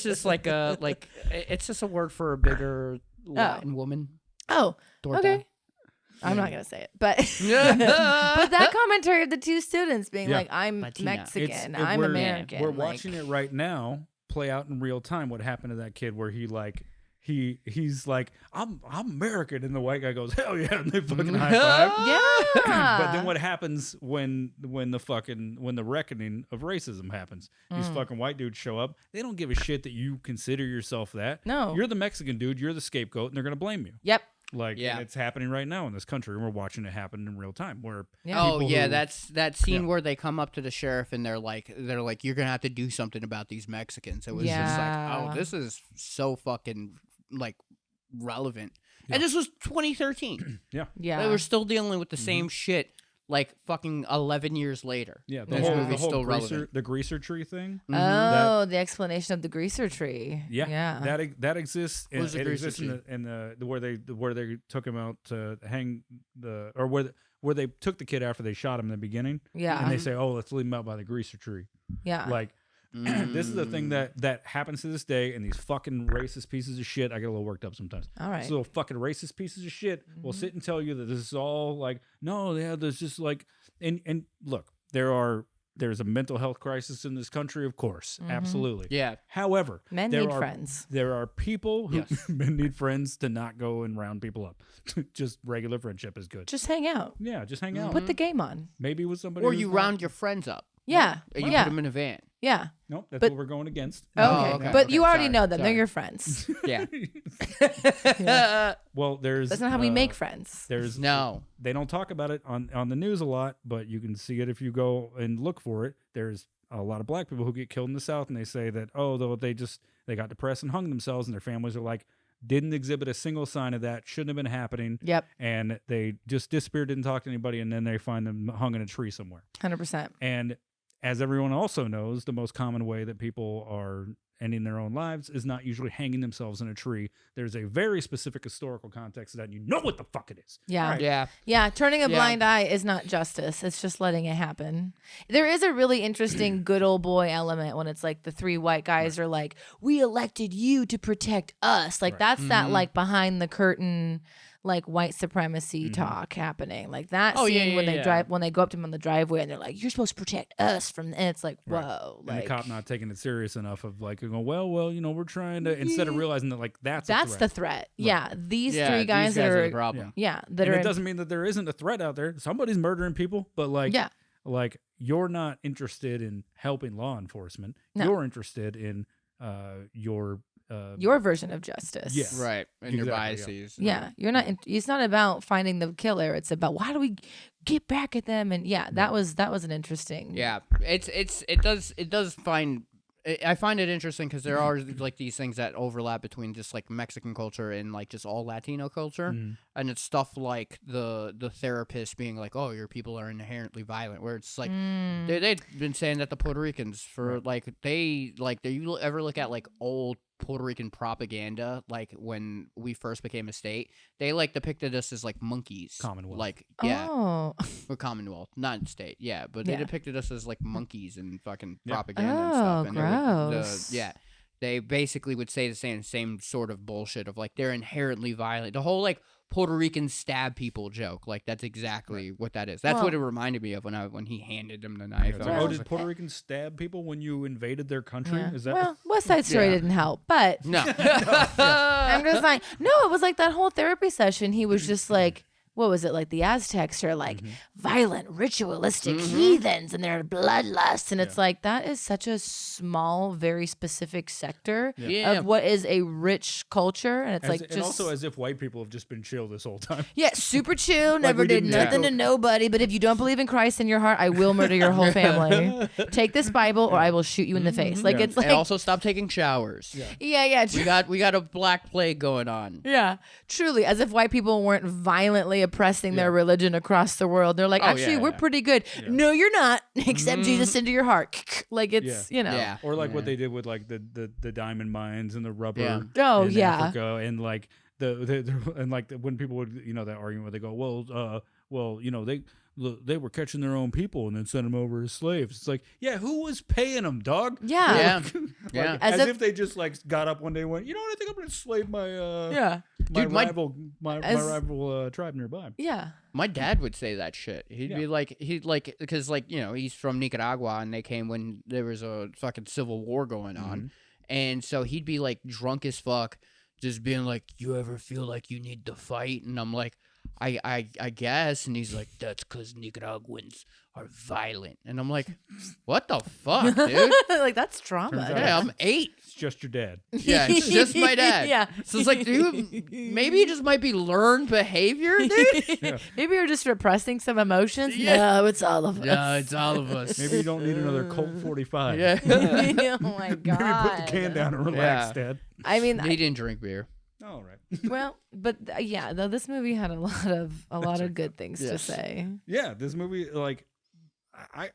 just like it's just a word for a bigger Latin woman. Oh, Torta. okay. I'm not gonna say it, but but that commentary of the two students being like, "I'm Latina. Mexican, I'm American." We're like, watching it right now play out in real time. What happened to that kid? Where he like he's like, I'm American, and the white guy goes, hell yeah, and they fucking high five. Yeah. But then what happens when the reckoning of racism happens? These fucking white dudes show up. They don't give a shit that you consider yourself that. No. You're the Mexican dude. You're the scapegoat, and they're gonna blame you. Yep. Like, and it's happening right now in this country, and we're watching it happen in real time. Where that's that scene where they come up to the sheriff and they're like, you're gonna have to do something about these Mexicans. It was just like, oh, this is so fucking like relevant. And this was 2013. yeah. They were still dealing with the same shit like fucking 11 years later. Yeah, the movie's still relevant. The greaser tree thing. Oh, the explanation of the greaser tree. Yeah. That exists. What was It the exists greaser in the where they took him out to hang where they took the kid after they shot him in the beginning. Yeah. And they say, oh, let's leave him out by the greaser tree. Yeah. Like. This is the thing that happens to this day, and these fucking racist pieces of shit. I get a little worked up sometimes. All right. These little fucking racist pieces of shit will sit and tell you that this is all like, no, yeah, there's just like, and look, there's a mental health crisis in this country, of course, absolutely. Yeah. However, Men need friends. There are people who men need friends to not go and round people up. Just regular friendship is good. Just hang out. Yeah, just hang out. Put the game on. Maybe with somebody. Or who's you not- round your friends up. Yeah. And you Yeah. put them in a van. Yeah. Nope, that's But- what we're going against. Okay. okay. But you already Sorry. know them. Sorry. They're your friends. Yeah. Well, there's That's not how we make friends. There's No. They don't talk about it on the news a lot, but you can see it if you go and look for it. There's a lot of black people who get killed in the South, and they say that they got depressed and hung themselves, and their families are like, didn't exhibit a single sign of that, shouldn't have been happening. Yep. And they just disappeared, didn't talk to anybody, and then they find them hung in a tree somewhere. 100%. And as everyone also knows, the most common way that people are ending their own lives is not usually hanging themselves in a tree. There's a very specific historical context to that, and you know what the fuck it is. Yeah. Right. Yeah. Yeah, turning a Yeah. blind eye is not justice. It's just letting it happen. There is a really interesting good old boy element when it's like the three white guys are like, we elected you to protect us. Like that's that like behind the curtain like white supremacy talk happening. Like that Oh, scene yeah, when yeah, they yeah. drive when they go up to him on the driveway and they're like, you're supposed to protect us from, and it's like, whoa. And Like the cop not taking it serious enough of like, going, well, you know, we're trying to, instead of realizing that like that's a threat. the threat. Yeah. These Yeah, three these guys that are are the problem. yeah, that And are it doesn't mean that there isn't a threat out there. Somebody's murdering people, but like, Yeah. like you're not interested in helping law enforcement. No. You're interested in your version of justice. Yes. Right. And your Exactly, biases. Yeah, you're not. It's not about finding the killer. It's about how do we get back at them. And yeah, that was an interesting. Yeah. It does find I find it interesting because there are like these things that overlap between just like Mexican culture and like just all Latino culture, and it's stuff like the therapist being like, "Oh, your people are inherently violent," where it's like they've been saying that the Puerto Ricans for like you ever look at like old Puerto Rican propaganda, like when we first became a state, they like depicted us as like monkeys. Commonwealth. Like or Commonwealth, not state, but they depicted us as like monkeys and fucking propaganda and stuff. And gross. they basically would say the same sort of bullshit of like they're inherently violent. The whole like Puerto Rican stab people joke, like that's exactly what that is. That's what it reminded me of when he handed him the knife. Did Puerto Ricans stab people when you invaded their country? Yeah. Is that well, West Side Story didn't help, but no. I'm just like, no, it was like that whole therapy session. He was just like, what was it, like the Aztecs are like violent, ritualistic heathens and they're bloodlust. And it's like, that is such a small, very specific sector of what is a rich culture. And it's and also as if white people have just been chill this whole time. Yeah, super chill, never did nothing to nobody. But if you don't believe in Christ in your heart, I will murder your whole family. Take this Bible or I will shoot you in the face. Like it's like, and also stop taking showers. Yeah. We got a black plague going on. Yeah, truly, as if white people weren't violently oppressing their religion across the world. They're like, actually, we're pretty good. Yeah. No, you're not. Accept Jesus into your heart. Like it's, you know. Yeah. Or like what they did with like the diamond mines and the rubber in Africa and like and like when people would, you know, that argument where they go, well, you know, they were catching their own people and then sent them over as slaves. It's like, who was paying them, dog? Yeah. Like, as if they just like got up one day and went, you know what, I think I'm going to slave my rival tribe nearby. Yeah. My dad would say that shit. He'd be like, because like, you know, he's from Nicaragua and they came when there was a fucking civil war going on. And so he'd be like drunk as fuck, just being like, you ever feel like you need to fight? And I'm like, I guess. And he's like, that's because Nicaraguans are violent. And I'm like, what the fuck, dude? Like, that's trauma. Yeah, I'm 8. It's just your dad. Yeah, it's just my dad. Yeah. So it's like, dude, maybe it just might be learned behavior, dude. Maybe you're just repressing some emotions. No, it's all of us. No, it's all of us. Maybe you don't need another Colt 45. Yeah. Oh my God. Maybe put the can down and relax, Dad. I mean, he didn't drink beer. All right. Well, but though this movie had a lot of good things to say. Yeah, this movie, like,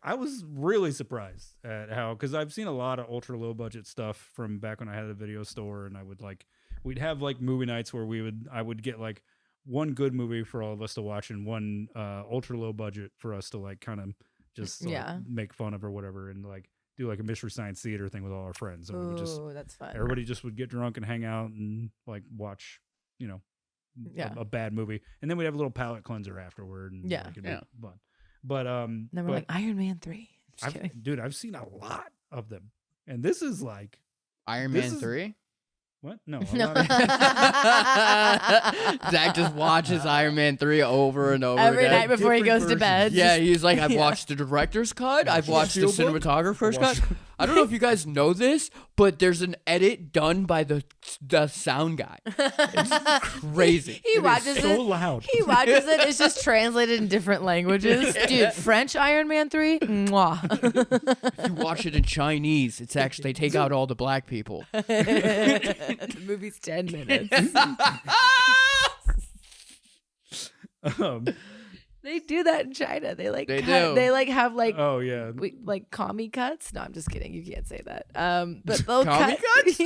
I was really surprised at how, because I've seen a lot of ultra low budget stuff from back when I had a video store, and we'd have like movie nights where I would get like one good movie for all of us to watch and one ultra low budget for us to like kind of just make fun of or whatever, and like do like a Mystery Science Theater thing with all our friends. And we would just, that's fun. Everybody just would get drunk and hang out and like watch, you know, a bad movie, and then we'd have a little palate cleanser afterward. And like, it'd be fun. But then we're like Iron Man 3. Dude, I've seen a lot of them, and this is like Iron Man 3. What? No. Zach just watches Iron Man 3 over and over every again. night before he goes to bed. Yeah, he's like, I've watched the director's cut. I've watched the cinematographer's cut. I don't know if you guys know this, but there's an edit done by the sound guy. It's crazy. He watches it. So loud. He watches it. It's just translated in different languages. Dude, French Iron Man 3? Mwah. If you watch it in Chinese, it's actually, they take out all the black people. The movie's 10 minutes. They do that in China. They like do. They like have like like commie cuts. No, I'm just kidding. You can't say that. But they'll commie cuts.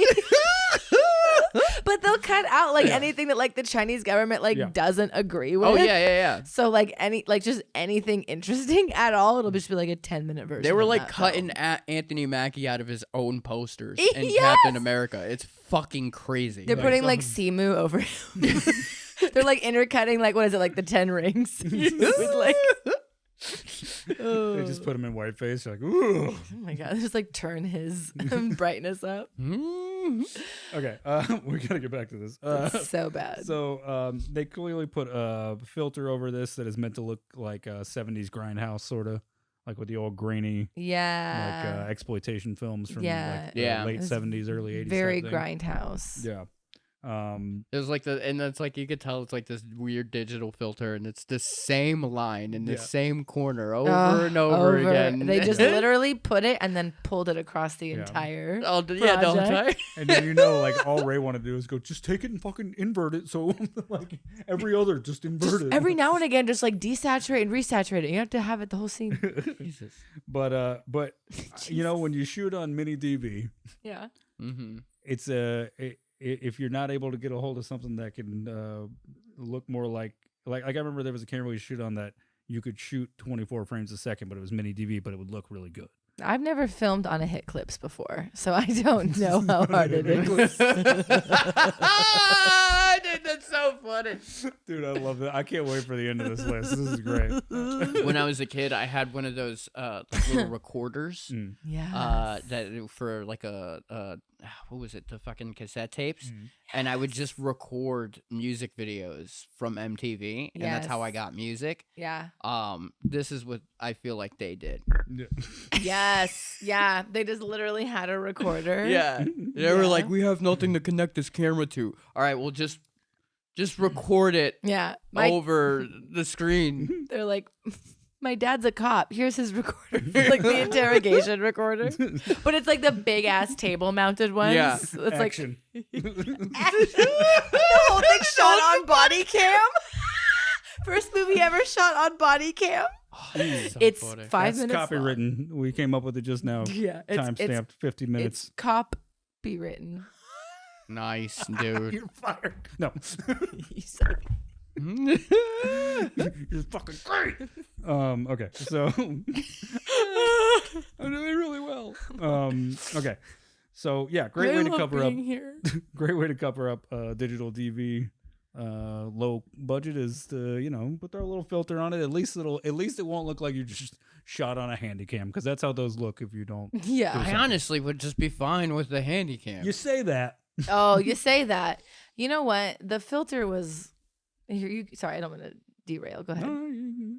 But they'll cut out like anything that like the Chinese government doesn't agree with. Oh yeah. So like just anything interesting at all, it'll just be like a 10-minute version. They were of like that cutting film. Anthony Mackie out of his own posters in Captain America. It's fucking crazy. They're putting like Simu over him. They're like intercutting like what is it, like the 10 rings with like they just put him in whiteface. Like, ooh. Oh my God, just like turn his brightness up. Okay, we gotta get back to this. It's so bad. So they clearly put a filter over this that is meant to look like a 70s grindhouse sort of, like with the old grainy, like exploitation films from like the late 70s, early 80s. Very grindhouse. Yeah. It was like and it's like you could tell it's like this weird digital filter, and it's the same line in the same corner over and over again. They just literally put it and then pulled it across the entire. Oh yeah, the entire. And then like all Ray wanted to do is go, just take it and fucking invert it. So like every other, just invert it. Every now and again, just like desaturate and resaturate it. You have to have it the whole scene. Jesus. But when you shoot on mini DV, it's if you're not able to get a hold of something that can look more like I remember there was a camera we shoot on that you could shoot 24 frames a second, but it was mini DV, but it would look really good. I've never filmed on a hit clips before, so I don't know how hard it is. That's so funny. Dude, I love that. I can't wait for the end of this list. This is great. When I was a kid, I had one of those little recorders. That for like what was it? The fucking cassette tapes. And I would just record music videos from MTV, and that's how I got music. Yeah. This is what I feel like they did. Yes. Yeah. They just literally had a recorder. Yeah. They were like, we have nothing to connect this camera to. All right, well, just record it over the screen. They're like, my dad's a cop. Here's his recorder. Like the interrogation recorder. But it's like the big ass table mounted ones. Yeah. It's Action. Like the whole thing shot on body cam. First movie ever shot on body cam. Oh, it's funny. 5 minutes. Copywritten. We came up with it just now. Yeah. Time stamped 50 minutes. It's copywritten. Nice, dude. You're fired. No. You suck. You're fucking great. Okay, so I'm doing really well. Okay, so yeah, great way to cover up. Great way to cover up digital DV. Low budget is to put their little filter on it. At least it won't look like you just shot on a handy cam, because that's how those look if you don't. Yeah, I honestly would just be fine with the handy cam. You say that. Oh, you say that. You know what? The filter was. Sorry, I don't want to derail. Go ahead.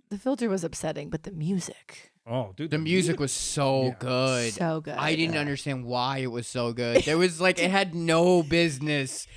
The filter was upsetting, but the music. Oh, dude, the music was so good. So good. I didn't understand why it was so good. There was like it had no business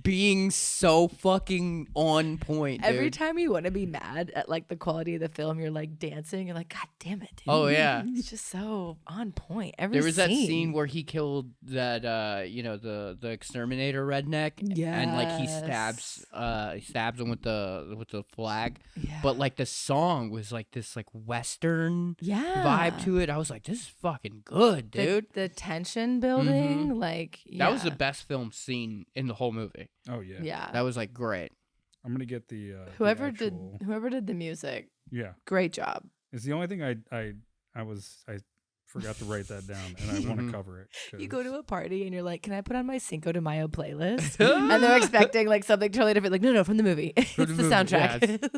being so fucking on point. Dude. Every time you want to be mad at like the quality of the film, you're like dancing. You're like, God damn it, dude. Oh yeah, it's just so on point. There was that scene where he killed that the exterminator redneck. Yeah, and like he stabs him with the flag. Yeah. But like the song was like this like western vibe to it. I was like, this is fucking good, dude. The tension building, that was the best film scene in the whole movie. Oh yeah, yeah, that was like great. I'm gonna get the whoever did the music. Yeah, great job. It's the only thing I forgot to write that down, and I want to cover it. You go to a party and you're like, can I put on my Cinco de Mayo playlist? And they're expecting like something totally different. Like, no, from the movie. It's the soundtrack.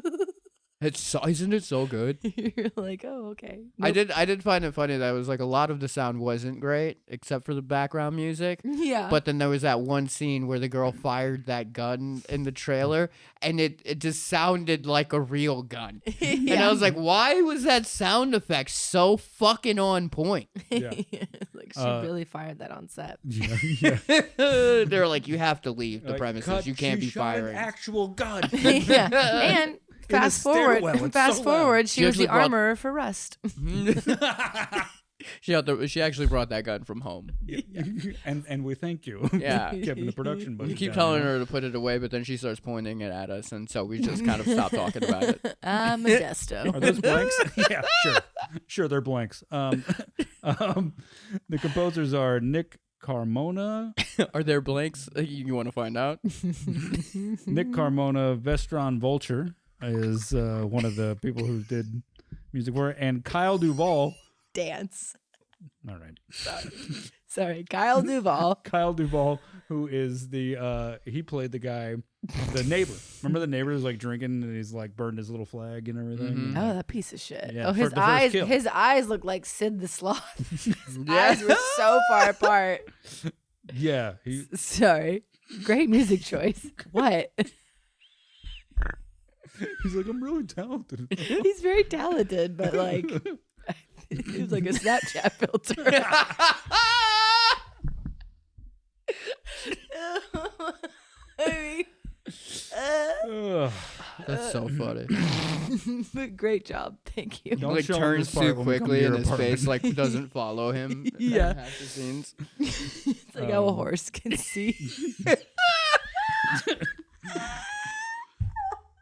Yeah, isn't it so good? You're like, oh, okay. Nope. I did find it funny that it was like a lot of the sound wasn't great except for the background music. Yeah. But then there was that one scene where the girl fired that gun in the trailer, and it just sounded like a real gun. And I was like, why was that sound effect so fucking on point? Yeah. Like she really fired that on set. Yeah. They're like, you have to leave the premises. You can't be firing. An actual gun. Yeah. And fast forward, she was the armorer for Rust. She actually brought that gun from home. And we thank you. Yeah. Keeping the production budget. We keep telling her to put it away, but then she starts pointing it at us, and so we just kind of stop talking about it. Modesto. Are those blanks? Yeah, sure, they're blanks. The composers are Nick Carmona. Are there blanks? You want to find out? Nick Carmona, Vestron Vulture is one of the people who did music for it, and Kyle Duvall. Dance. All right. Sorry, Kyle Duvall. Kyle Duvall, who is he played the guy, the neighbor. Remember the neighbor who's like drinking and he's like burned his little flag and everything? Mm-hmm. Oh, that piece of shit. Yeah, oh, his eyes look like Sid the Sloth. His eyes were so far apart. Yeah. Sorry. Great music choice. What? He's like, I'm really talented. He's very talented, but like, he was like a Snapchat filter. Ugh. That's so funny. But great job. Thank you. Don't Like show him turns this part too when we come to quickly your and his apartment. face like doesn't follow him. Yeah. Half the scenes. It's like how a horse can see.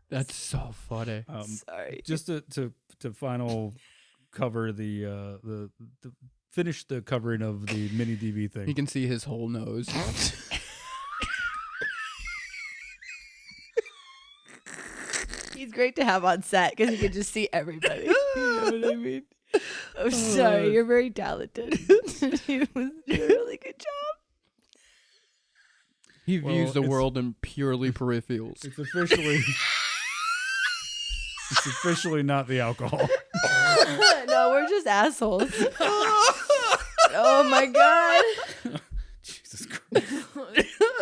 That's so funny. Sorry. Just to final cover the finish the covering of the mini DV thing. You can see his whole nose. He's great to have on set because he can just see everybody. You know what I mean? I'm sorry. You're very talented. You did a really good job. He Well, views the it's- world in purely peripherals. It's officially not the alcohol. No, we're just assholes. Oh my god. Jesus Christ.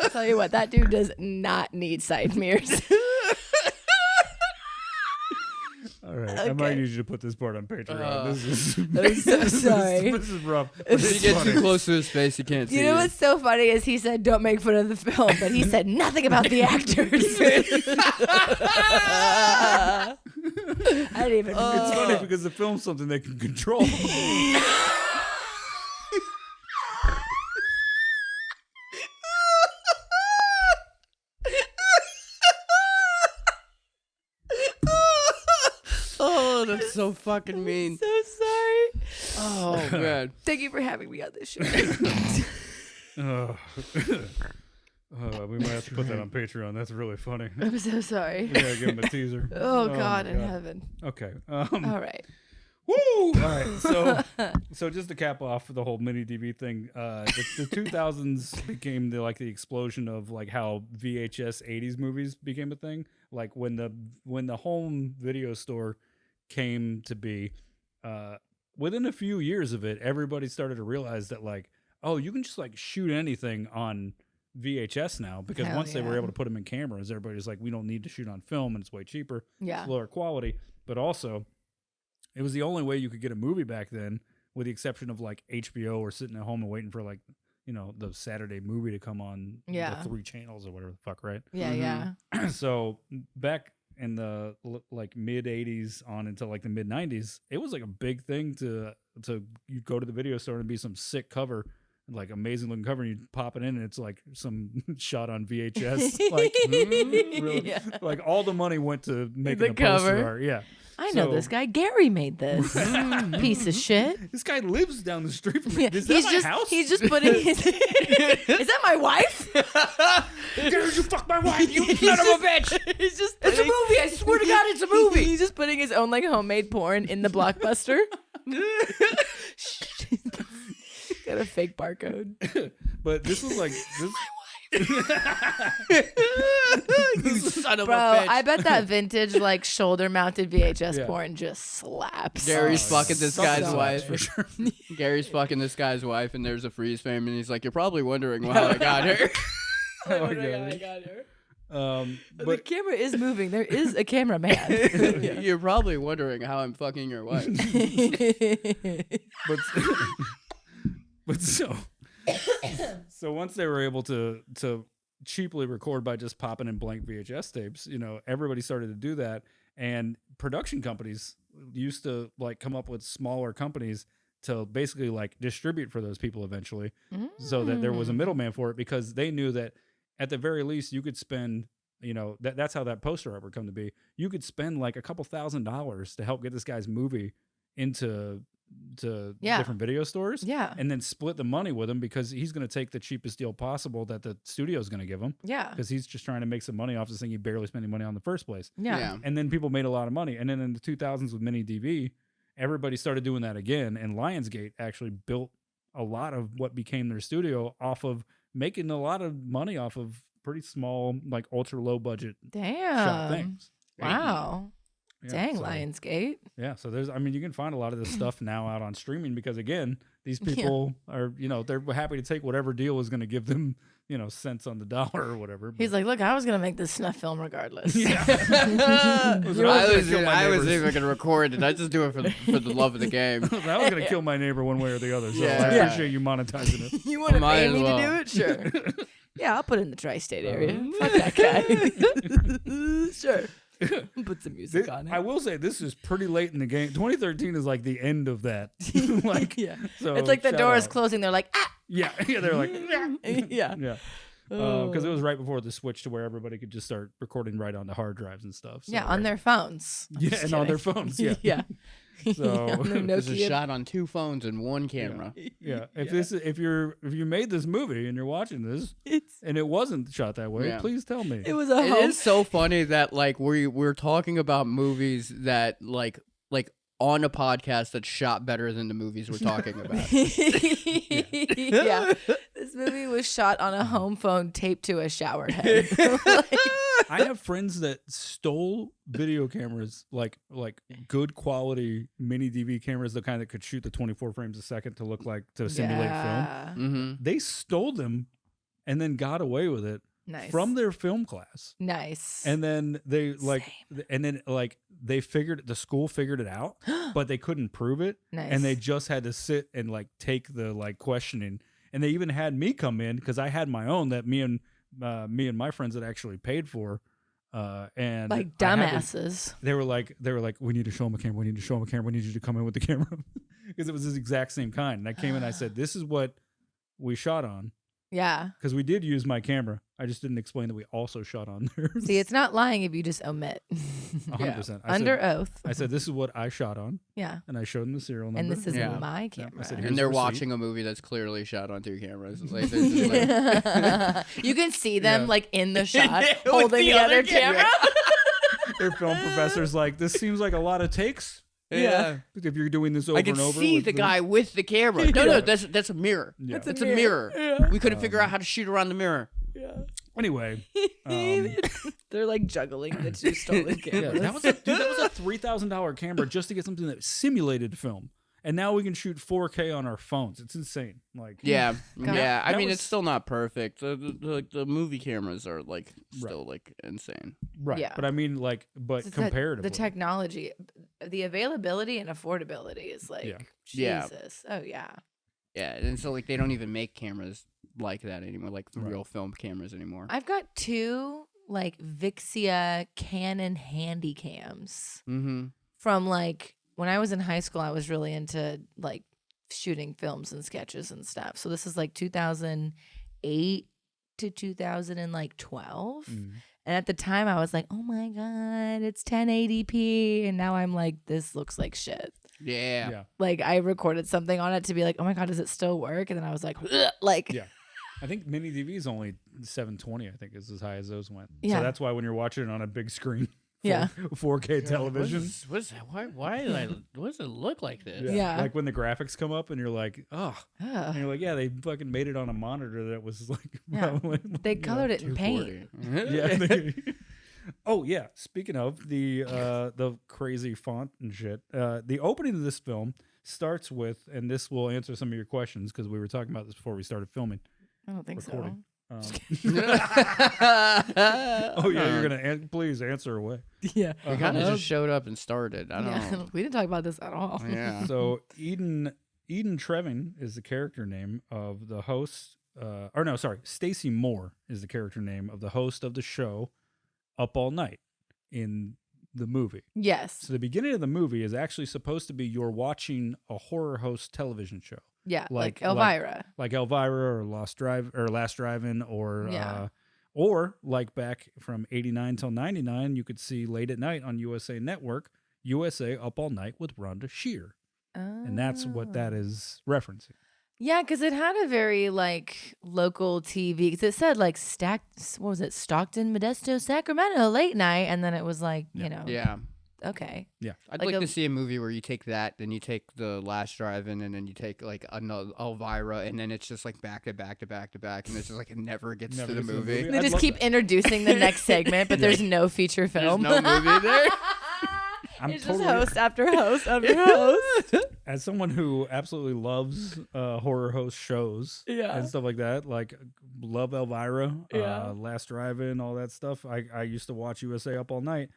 I'll tell you what, that dude does not need side mirrors. All right, I might need you to put this part on Patreon. This is I'm so sorry. this is rough. If you get too close to his face, you can't see You know it. what's so funny is he said don't make fun of the film, but he said nothing about the actors. I didn't even It's funny because the film's something they can control. Oh, that's so fucking mean. so sorry. Oh, man. Thank you for having me on this show. We might have to put that on Patreon. That's really funny. I'm so sorry. We gotta give him a teaser. Oh, my God in heaven. Okay. All right. Woo! All right. So just to cap off the whole mini DV thing, the 2000s became the explosion of like how VHS 80s movies became a thing. Like when the home video store came to be, within a few years of it, everybody started to realize that like, oh, you can just like shoot anything on VHS now because Hell once they were yeah. able to put them in cameras, everybody's like, we don't need to shoot on film and it's way cheaper, Yeah. it's lower quality, but also it was the only way you could get a movie back then, with the exception of like HBO or sitting at home and waiting for like, you know, the Saturday movie to come on Yeah. the 3 channels or whatever the fuck, right? Yeah, yeah. So back in the like mid 80s on until like the mid 90s, it was like a big thing to you go to the video store and be some sick cover, like amazing looking cover, and you pop it in and it's like some shot on VHS. Like really, Yeah. like all the money went to making The the poster cover. art. Yeah. I know So- this guy. Gary made this. Piece of shit. This guy lives down the street from me. Yeah, Is that my house? He's just putting his. Is that my wife? Did you fuck my wife? You son of a bitch! He's just. It's a movie. I swear to God, it's a movie. He's just putting his own like homemade porn in the Blockbuster. Got a fake barcode. But this was like this. You son of Bro, a bitch. I bet that vintage like shoulder mounted VHS Yeah. porn just slaps. Gary's fucking this Something guy's slaps wife. for sure. Gary's fucking this guy's wife, and there's a freeze frame, and he's like, "You're probably wondering how I got her." Oh my God. The But camera is moving. There is a cameraman. You're probably wondering how I'm fucking your wife. but but so once they were able to cheaply record by just popping in blank VHS tapes, you know, everybody started to do that, and production companies used to like come up with smaller companies to basically like distribute for those people eventually, so that there was a middleman for it, because they knew that at the very least you could spend, you know, that's how that poster art would come to be. You could spend like a couple $1,000s to help get this guy's movie into different video stores, Yeah. and then split the money with him, because he's going to take the cheapest deal possible that the studio's going to give him, Yeah. because he's just trying to make some money off this thing he barely spent any money on in the first place. Yeah. And then people made a lot of money, and then in the 2000s with mini DV, everybody started doing that again, and Lionsgate actually built a lot of what became their studio off of making a lot of money off of pretty small, like ultra low budget shot Damn. things. Wow. Yeah, Dang, so- Lionsgate. Yeah, so there's, I mean, you can find a lot of this stuff now out on streaming, because again, these people are, you know, they're happy to take whatever deal is going to give them, you know, cents on the dollar or whatever. He's like, look, I was gonna make this snuff film regardless. I was kill my even neighbors. gonna record it. I just do it for the love of the game. I was going to kill my neighbor one way or the other, so Yeah. I Yeah. appreciate you monetizing it. You want to Might pay as me well. to do it? Sure. Yeah, I'll put it in the tri-state area. Fuck that guy. Sure. Put some music on it. I will say this is pretty late in the game. 2013 is like the end of that. Like, yeah. So it's like the shout door is out. closing. They're like, ah. Yeah, they're like, Yeah. yeah. Because it was right before the switch to where everybody could just start recording right onto hard drives and stuff. So, Yeah, on their phones. I'm yeah, just and on their kidding. phones. Yeah. Yeah. So- On their This is Nokia. shot on 2 phones and 1 camera. Yeah. If you made this movie and you're watching this and it wasn't shot that way, Yeah. please tell me. It was a It home. is so funny that like we're talking about movies that like on a podcast that's shot better than the movies we're talking about. Yeah. This movie was shot on a home phone taped to a shower head. Like, I have friends that stole video cameras, like good quality mini DV cameras, the kind that could shoot the 24 frames a second to look like to simulate film. yeah. Mm-hmm. They stole them and then got away with it Nice. from their film class. Nice. And then they the school figured it out, but they couldn't prove it. Nice. And they just had to sit and like take the like questioning. And they even had me come in because I had my own that me and my friends had actually paid for. And like I had to- dumbasses. they were like, we need to show them a camera. We need to show them a camera. We need you to come in with the camera because it was this exact same kind. And I came in, I said, this is what we shot on Yeah. because we did use my camera. I just didn't explain that we also shot on theirs. See, it's not lying if you just omit. 100%. Under oath. I said, this is what I shot on. Yeah. And I showed them the serial number. And this is Yeah. my I camera. said, "Here's And they're the receipt." watching a movie that's clearly shot on 2 cameras. Like, they're just like, You can see them Yeah. like in the shot With holding the other camera. Their film professor's like, this seems like a lot of takes. yeah. If you're doing this over I can and over. see with the guy with the camera. No, Yeah. that's a mirror. Yeah. That's a mirror. We couldn't figure out how to shoot around the mirror. Anyway. They're like juggling the 2 stolen Yeah, cameras. that was a $3,000 camera just to get something that simulated film. And now we can shoot 4K on our phones. It's insane. Like, Yeah, God. yeah. I That mean, was- it's still not perfect. The movie cameras are like still like insane. right. Yeah. But I mean, like, but It's comparatively. the technology, the availability and affordability is like, Yeah. Jesus. Oh, yeah. Yeah, and so like they don't even make cameras like that anymore, like Right. real film cameras anymore. I've got 2 like Vixia Canon handy cams Mm-hmm. from like when I was in high school. I was really into like shooting films and sketches and stuff. So this is like 2008 to 2012. Mm. And at the time I was like, oh my God, it's 1080p. And now I'm like, this looks like shit. Yeah. Yeah. Like I recorded something on it to be like, oh my God, does it still work? And then I was like, ugh, like, Yeah. I think mini DV is only 720. I think is as high as those went. Yeah. So that's why when you're watching it on a big screen, Yeah. 4K television. What's that? Why does it look like this? Yeah. Like when the graphics come up and you're like, oh, and ugh. you're like, yeah, they fucking made it on a monitor that was like, Yeah. probably, They colored it in paint. 240. yeah. Oh yeah. Speaking of the crazy font and shit, the opening of this film starts with, and this will answer some of your questions because we were talking about this before we started filming. I don't think Recording. so. Oh yeah, you're gonna please answer away. Yeah. We kind of just showed up and started. I don't Yeah. know. We didn't talk about this at all. Yeah. So Eden Trevin is the character name of the host. Stacy Moore is the character name of the host of the show Up All Night in the movie. Yes. So the beginning of the movie is actually supposed to be you're watching a horror host television show. Yeah. like- Like Elvira. Like Elvira or Last Drive-In or Yeah. or like back from 89 till 99, you could see late at night on USA Network, USA Up All Night with Rhonda Shear. And that's what that is referencing. Yeah, because it had a very like local TV. Because it said like Stockton, Modesto, Sacramento, late night, and then it was like Yeah. okay, I'd Like like a- to see a movie where you take that, then you take the Last Drive-In, and then you take like another Elvira, and then it's just like back to back to back to back, and it's just like it never gets Never to the gets to the movie. movie. they I'd just love keep that. introducing the next segment, but there's no feature There's film. no movie there. I'm It's totally just host after host after host. as someone who absolutely loves horror host shows Yeah. and stuff like that, like love Elvira, Yeah. Last Drive-In, all that stuff. I used to watch USA Up All Night.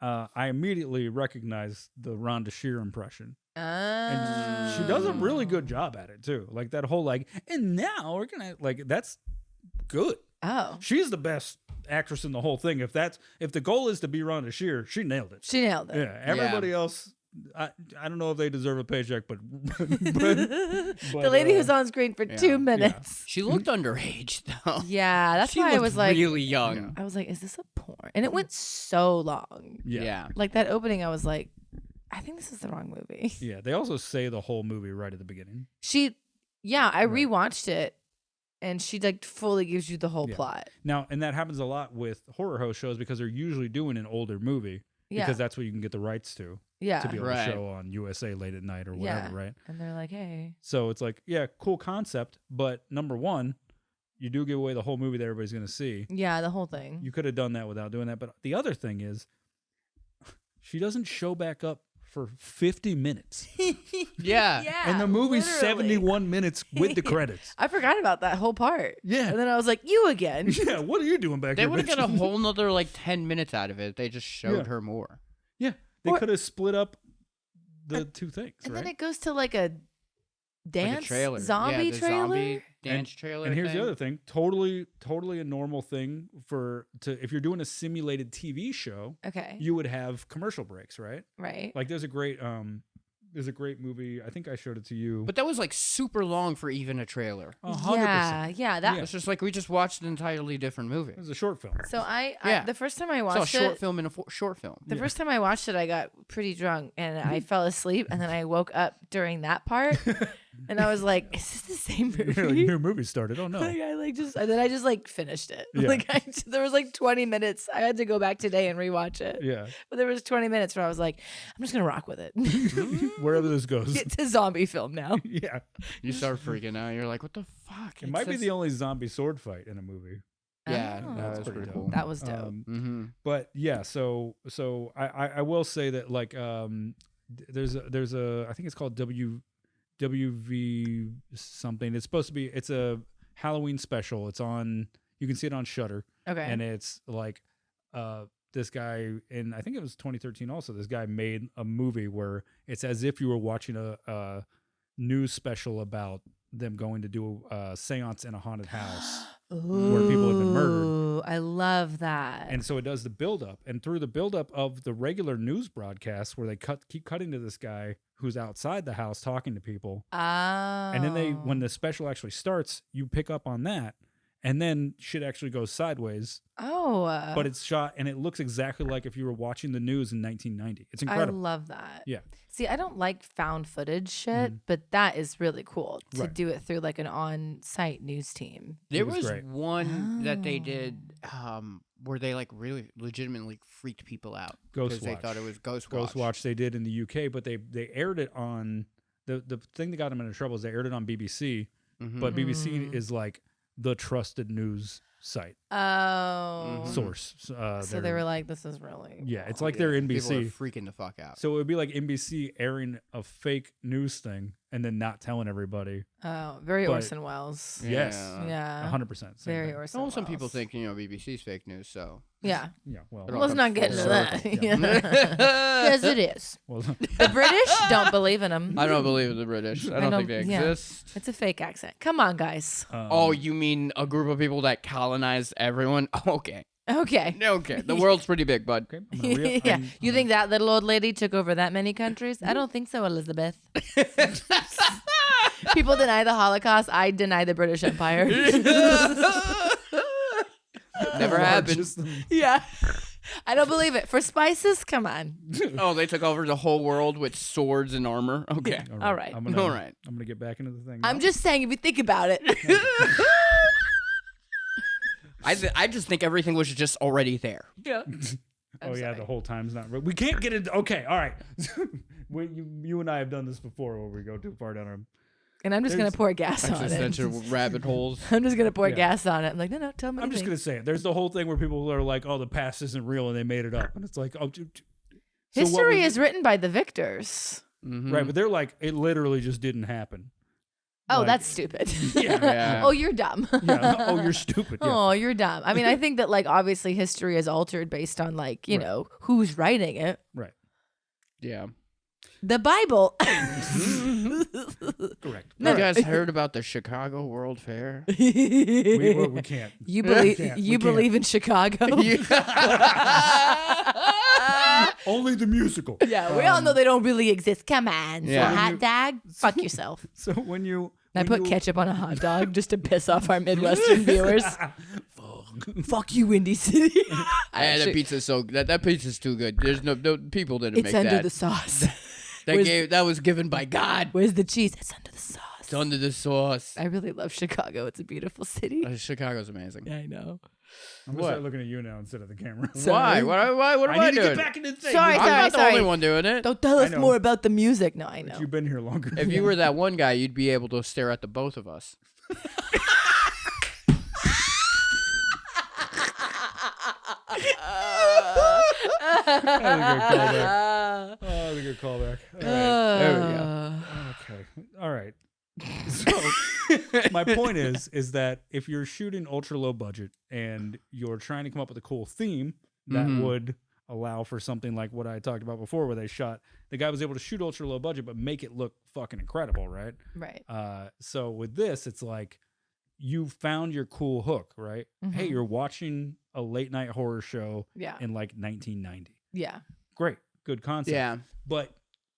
I immediately recognized the Rhonda Shear impression. And she does a really good job at it too. Like that whole like, and now we're gonna like that's good. Oh. She's the best actress in the whole thing. If the goal is to be Rhonda Shear, she nailed it. She nailed it. Yeah. Everybody else, I don't know if they deserve a paycheck, but the lady who's on screen for 2 minutes. She looked underage though. Yeah, that's She why I looked was like, really young. I was like, is this a porn? And it went so long. Yeah. Like that opening, I was like, I think this is the wrong movie. Yeah, they also say the whole movie right at the beginning. I rewatched it, and she like fully gives you the whole plot. Now, and that happens a lot with horror host shows because they're usually doing an older movie because that's what you can get the rights to be able to show on USA late at night or whatever, right? And they're like, hey. So it's like, yeah, cool concept, but number one, you do give away the whole movie that everybody's going to see. Yeah, the whole thing. You could have done that without doing that. But the other thing is, she doesn't show back up for 50 minutes. Yeah. And the movie's literally. 71 minutes with the credits. I forgot about that whole part. Yeah. And then I was like, you again. Yeah, what are you doing back They here? would have bitch? got a whole nother like 10 minutes out of it. They just showed her more. Yeah, they could have split up the two things, And right? then it goes to like a dance Like a trailer. zombie the trailer. Zombie dance trailer. And here's thing. the other thing, totally a normal thing if you're doing a simulated TV show, Okay. you would have commercial breaks, right? Right. Like there's a great movie, I think I showed it to you. But that was like super long for even a trailer. 100%. Yeah. That. Yeah. It's just like we just watched an entirely different movie. It was a short film. So I Yeah. the first time I It's watched a short it, film in a short film. the first time I watched it, I got pretty drunk and I fell asleep, and then I woke up during that part, and I was like, "Is this the same movie?" Your movie started. Oh no. Like and then I just like finished it. Yeah. Like there was like 20 minutes. I had to go back today and rewatch it. Yeah. But there was 20 minutes where I was like, I'm just gonna rock with it. Wherever this goes. It's a zombie film now. Yeah. You start freaking out. You're like, what the fuck? It might be the only zombie sword fight in a movie. Yeah, Oh. that was pretty pretty dope. cool. That was dope. Mm-hmm. But yeah, so I will say that like there's a I think it's called WV something. It's supposed to be, it's a Halloween special. It's on, you can see it on Shudder. Okay. And it's like this guy in, I think it was 2013 also, this guy made a movie where it's as if you were watching a news special about them going to do a seance in a haunted house where people have been murdered. Ooh, I love that. And so it does the buildup, and through the buildup of the regular news broadcasts, where they keep cutting to this guy who's outside the house talking to people, and then when the special actually starts, you pick up on that, and then shit actually goes sideways. But it's shot, and it looks exactly like if you were watching the news in 1990. It's incredible. I love that. Yeah. See, I don't like found footage shit, but that is really cool to Right. do it through like an on-site news team. There was was great. one that they did where they like really legitimately freaked people out Ghost because they Watch. thought it was Ghost Watch they did in the UK, but they aired it on the thing that got them into trouble is they aired it on BBC, Mhm. but BBC is like the trusted news site Oh. source. So they they're- were like, this is really yeah, it's cool. like they're People are NBC. freaking the fuck out. So it would be like NBC airing a fake news thing and then not telling everybody. Oh, very But- Orson Welles. Yes. Yeah. 100%. same Very thing. Orson Well, some people Welles. think BBC's fake news, so Yeah. Yeah, well, It all Let's comes not get full into that. circle. Because it is. well, The British don't believe in them. I don't believe in the British. I don't think they yeah. exist. It's a fake accent. Come on, guys. Oh, you mean a group of people that colonized everyone? Okay. Okay. Okay. The world's pretty big, bud. okay. I'm gonna re- Yeah. I'm- You think that little old lady took over that many countries? I don't think so, Elizabeth. People deny the Holocaust. I deny the British Empire. Never happened. Just- Yeah. I don't believe it. For spices, come on. Oh, they took over the whole world with swords and armor. Okay. All right. I'm gonna, All right. I'm gonna get back into the thing. I'm now. just saying, if you think about it. I just think everything was just already there. Yeah. Oh yeah, the whole time's not. We can't get into. Okay, all right. you and I have done this before, where we go too far down our. And I'm just going to pour gas on it. Existential rabbit holes. I'm just going to pour Yeah. gas on it. I'm like, no, tell me. I'm just gonna say it. There's the whole thing where people are like, "Oh, the past isn't real," and they made it up, and it's like, "Oh, so what History was is written by the victors. Mhm. right." But they're like, "It literally just didn't happen." Oh, Like- that's stupid. Yeah. Oh, you're dumb. Yeah. Oh, you're stupid. Yeah. Oh, you're dumb. I mean, I think that like obviously history is altered based on like, you Right. know, who's writing it. Right. Yeah. The Bible. Correct. You guys heard about the Chicago World Fair? We can't. You believe can't. you We believe in Chicago? Only the musical. Yeah, we all know they don't really exist. Come on, Yeah. so hot dog, fuck yourself. So when you I put ketchup on a hot dog just to piss off our Midwestern viewers. Fuck you, Windy City. That pizza's so that pizza's too good. There's no people didn't It's make under that. the sauce. That was given by God. Where's the cheese? It's under the sauce. It's under the sauce. I really love Chicago. It's a beautiful city. Chicago's amazing. I know. I'm gonna start looking at you now instead of the camera. Why? What am I I need to doing? get back into the thing. Sorry, I'm not the only one doing it. Don't tell us know. more about the music. No, I know. You've been here longer. If you were that one guy, you'd be able to stare at the both of us. That was a good callback. All right. There we go. Okay. All right. So my point is that if you're shooting ultra low budget and you're trying to come up with a cool theme that would allow for something like what I talked about before, where the guy was able to shoot ultra low budget but make it look fucking incredible, right? Right. So with this, it's like you found your cool hook, right? Hey, you're watching a late night horror show Yeah. in like 1990. Yeah. Great, good concept. Yeah. But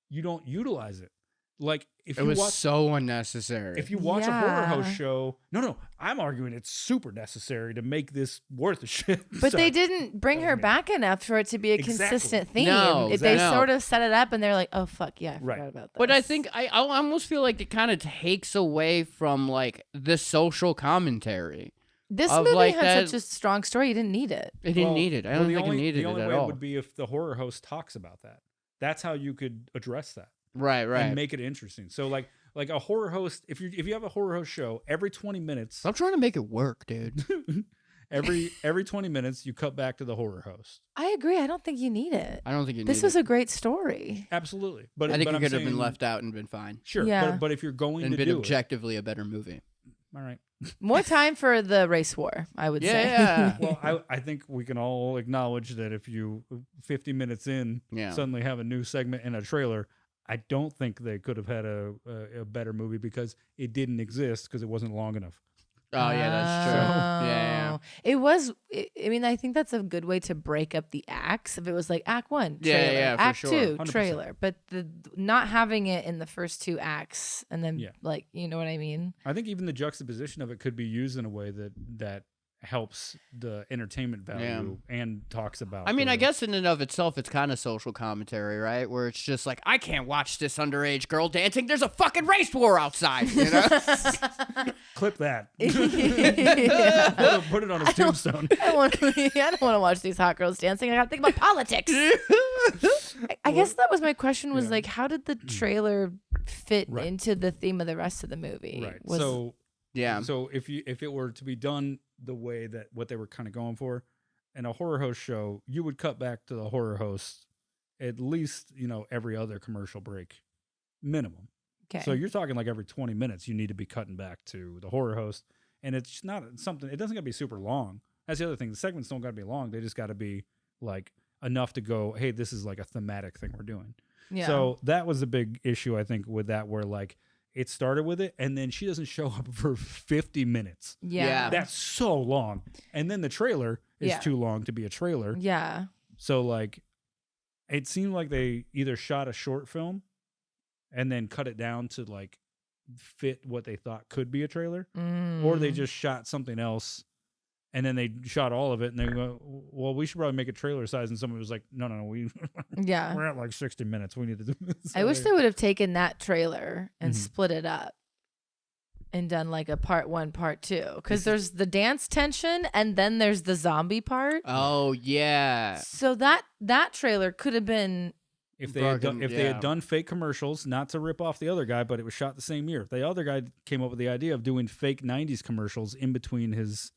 you don't utilize it. Like if It you was watch so unnecessary. if you watch a horror house Yeah. show, no, I'm arguing it's super necessary to make this worth a shit. But So- they didn't bring her back enough for it to be a Exactly. consistent theme. No, They no. sort of set it up and they're like, oh, fuck, yeah, I Right. forgot about that. But I think I almost feel like it kind of takes away from like the social commentary. this of movie like had that- such a strong story. You didn't need it. It didn't need it. I don't think it needed the only it at way all. would be if the horror host talks about that. That's how you could address that Right. and make it interesting. So like a horror host, if you have a horror host show, every 20 minutes, I'm trying to make it work, dude. every 20 minutes you cut back to the horror host. I agree. I don't think you need it. I don't think you need This was a great story. Absolutely. But I think but it I'm could have been saying- left out and been fine. Sure. Yeah. But if you're going And to been do objectively a better movie. it, all right. More time for the race war, I would say. Yeah. Well, I think we can all acknowledge that if you 50 minutes in Yeah. suddenly have a new segment in a trailer, I don't think they could have had a better movie because it didn't exist because it wasn't long enough. Oh yeah, that's true. Yeah. Oh. It was. I mean, I think that's a good way to break up the acts. If it was like Act 1, Yeah, trailer, yeah, for Act sure. 2, 100%. trailer, but the not having it in the first two acts, and then Yeah. like, you know what I mean? I think even the juxtaposition of it could be used in a way that helps the entertainment value and talks about. I mean, the- I guess in and of itself, it's kind of social commentary, right? Where it's just like, I can't watch this underage girl dancing. There's a fucking race war outside, you know? clip that. Yeah. Put it on his tombstone. I don't want to watch these hot girls dancing. I got to think about politics. I guess that was my question. Was Yeah. like, how did the trailer fit Right. into the theme of the rest of the movie? Right. Was, Yeah. So if it were to be done the way that what they were kind of going for in a horror host show, you would cut back to the horror host at least, every other commercial break minimum. okay. So you're talking like every 20 minutes you need to be cutting back to the horror host, and it's not something, it doesn't got to be super long. That's the other thing. The segments don't got to be long. They just got to be like enough to go, hey, this is like a thematic thing we're doing. yeah. So that was a big issue, I think, with that, where like it started with it, and then she doesn't show up for 50 minutes. yeah. That's so long. And then the trailer is Yeah. too long to be a trailer. Yeah. So like it seemed like they either shot a short film and then cut it down to like fit what they thought could be a trailer, or they just shot something else and then they shot all of it and they go, well, we should probably make it trailer size. And someone was like, no, we're Yeah. at like 60 minutes. We need to do this. I wish they would have taken that trailer and Mhm. split it up and done like a part 1, part 2. Because there's the dance tension and then there's the zombie part. Oh, yeah. So that trailer could have been If they had Bargain, if they yeah. had done fake commercials, not to rip off the other guy, but it was shot the same year. The other guy came up with the idea of doing fake 90s commercials in between his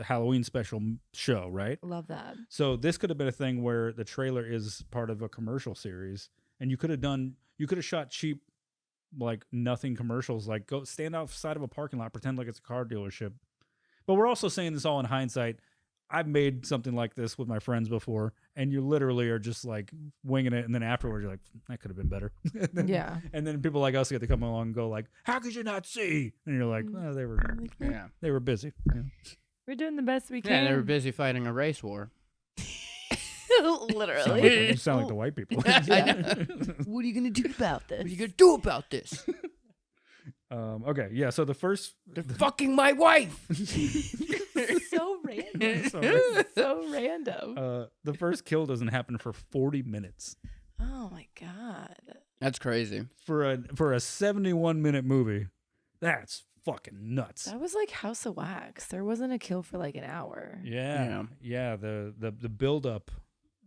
Halloween special show, right? love that. So this could have been a thing where the trailer is part of a commercial series, and you could have shot cheap, like nothing commercials, like go stand outside of a parking lot, pretend like it's a car dealership. But we're also saying this all in hindsight. I've made something like this with my friends before, and you literally are just like winging it, and then afterwards you're like, that could have been better. And then people like us get to come along and go like, how could you not see? And you're like, well, they were busy. Yeah. We're doing the best we can. Yeah, they were busy fighting a race war. Literally. You sound like the white people. What are you going to do about this? What are you gonna do about this? Okay, yeah. So They're fucking my wife. So random. So random. The first kill doesn't happen for 40 minutes. Oh my god. That's crazy. For a 71-minute movie, that's fucking nuts. That was like House of Wax. There wasn't a kill for like an hour. Yeah. The build up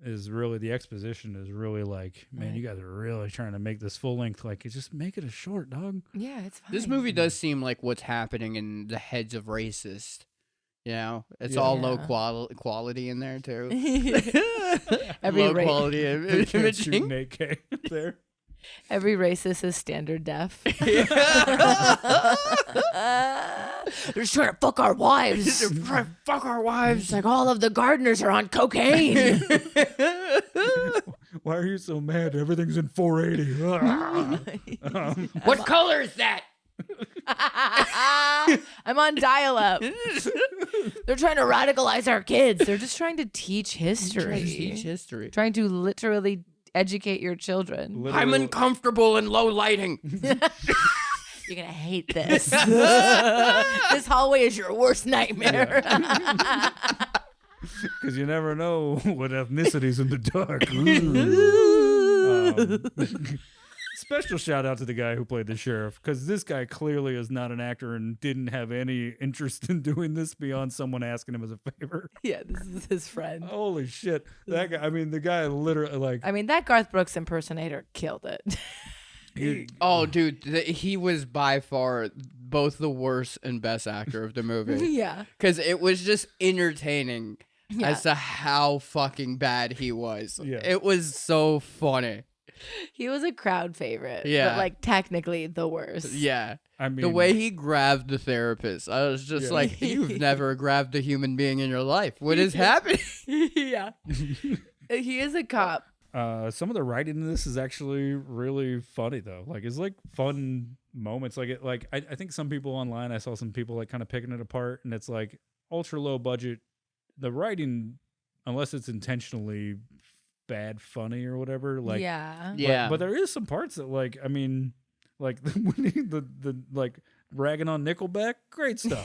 is really, the exposition is really like, man, you guys are really trying to make this full length. Like, just make it a short, dog. Yeah, it's fine. This movie does seem like what's happening in the heads of racists. You know, it's all low quality in there too. Low quality imaging. AK there. Every racist is standard def. They're just trying to fuck our wives. They're trying to fuck our wives. It's like all of the gardeners are on cocaine. Why are you so mad? Everything's in 480. What color is that? I'm on dial-up. They're trying to radicalize our kids. They're just trying to teach history. Trying to literally educate your children. I'm uncomfortable in low lighting. You're gonna hate this. This hallway is your worst nightmare. Because you never know what ethnicity's in the dark. Special shout out to the guy who played the sheriff, because this guy clearly is not an actor and didn't have any interest in doing this beyond someone asking him as a favor. Yeah, this is his friend. Holy shit. That guy, I mean, the guy literally, like... I mean, that Garth Brooks impersonator killed it. Dude, he was by far both the worst and best actor of the movie. Yeah. Because it was just entertaining as to how fucking bad he was. Yeah. It was so funny. He was a crowd favorite. Yeah. But like technically the worst. Yeah. I mean, the way he grabbed the therapist, I was just like, you've never grabbed a human being in your life. What is happening? Yeah. He is a cop. some of the writing in this is actually really funny though. Like it's like fun moments. Like I think some people online, I saw some people like kind of picking it apart, and it's like ultra low budget. The writing, unless it's intentionally bad funny or whatever, like but there is some parts that like, I mean, like the like ragging on Nickelback, great stuff.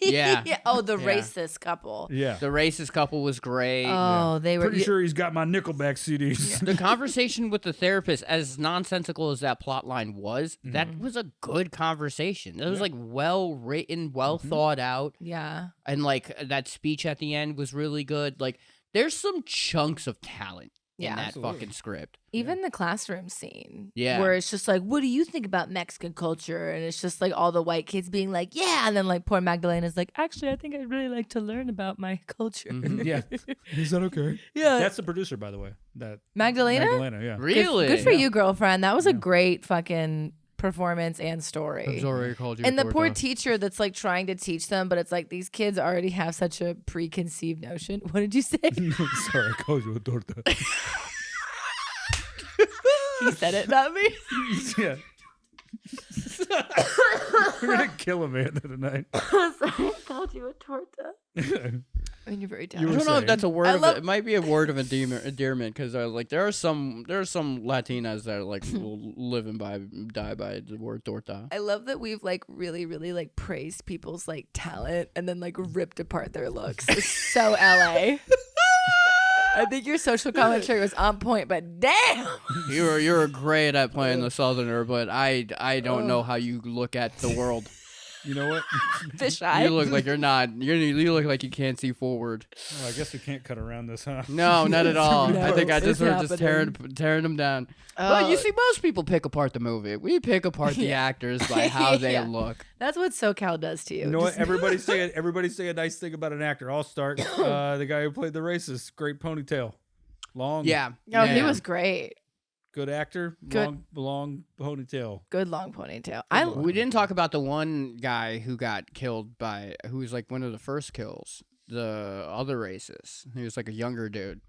Yeah. Oh, the racist couple. Yeah, the racist couple was great. Oh, they were pretty sure he's got my Nickelback CDs. The conversation with the therapist, as nonsensical as that plot line was, that was a good conversation. It was like well written, well thought out. Yeah. And like that speech at the end was really good. Like there's some chunks of talent in that fucking script. Even the classroom scene. Yeah. Where it's just like, what do you think about Mexican culture? And it's just like all the white kids being like, yeah. And then like poor Magdalena's like, actually, I think I'd really like to learn about my culture. Yeah. Is that okay? Yeah. That's the producer, by the way. That Magdalena? Magdalena, yeah. Really? Good for you, girlfriend. That was a great fucking performance and story. I'm sorry I called you. And the poor teacher that's like trying to teach them, but it's like these kids already have such a preconceived notion. What did you say? Sorry, I called you a torta. He said it, not me. Yeah. We're gonna kill a man tonight. Sorry, I called you a torta. I mean, you're very You were I don't know if that's a word. It might be a word of endearment because like there are some Latinas that are like living by die by the word torta. I love that we've like really, really like praised people's like talent and then like ripped apart their looks. It's so LA. I think your social commentary was on point, but damn, You're great at playing the Southerner, but I don't know how you look at the world. You know what? fisheye. You look like you're not. You look like you can't see forward. Well, I guess we can't cut around this, huh? No, not at all. No, I think we're just happening. tearing them down. Well, you see, most people pick apart the movie. We pick apart the actors by how they look. That's what SoCal does to you. You know what? Everybody say a nice thing about an actor. I'll start. The guy who played the racist, great ponytail, long. Yeah. Oh, he was great. Good actor. Good. Long ponytail. Good long ponytail. We didn't talk about the one guy who got killed who was like one of the first kills. the other racist. He was like a younger dude.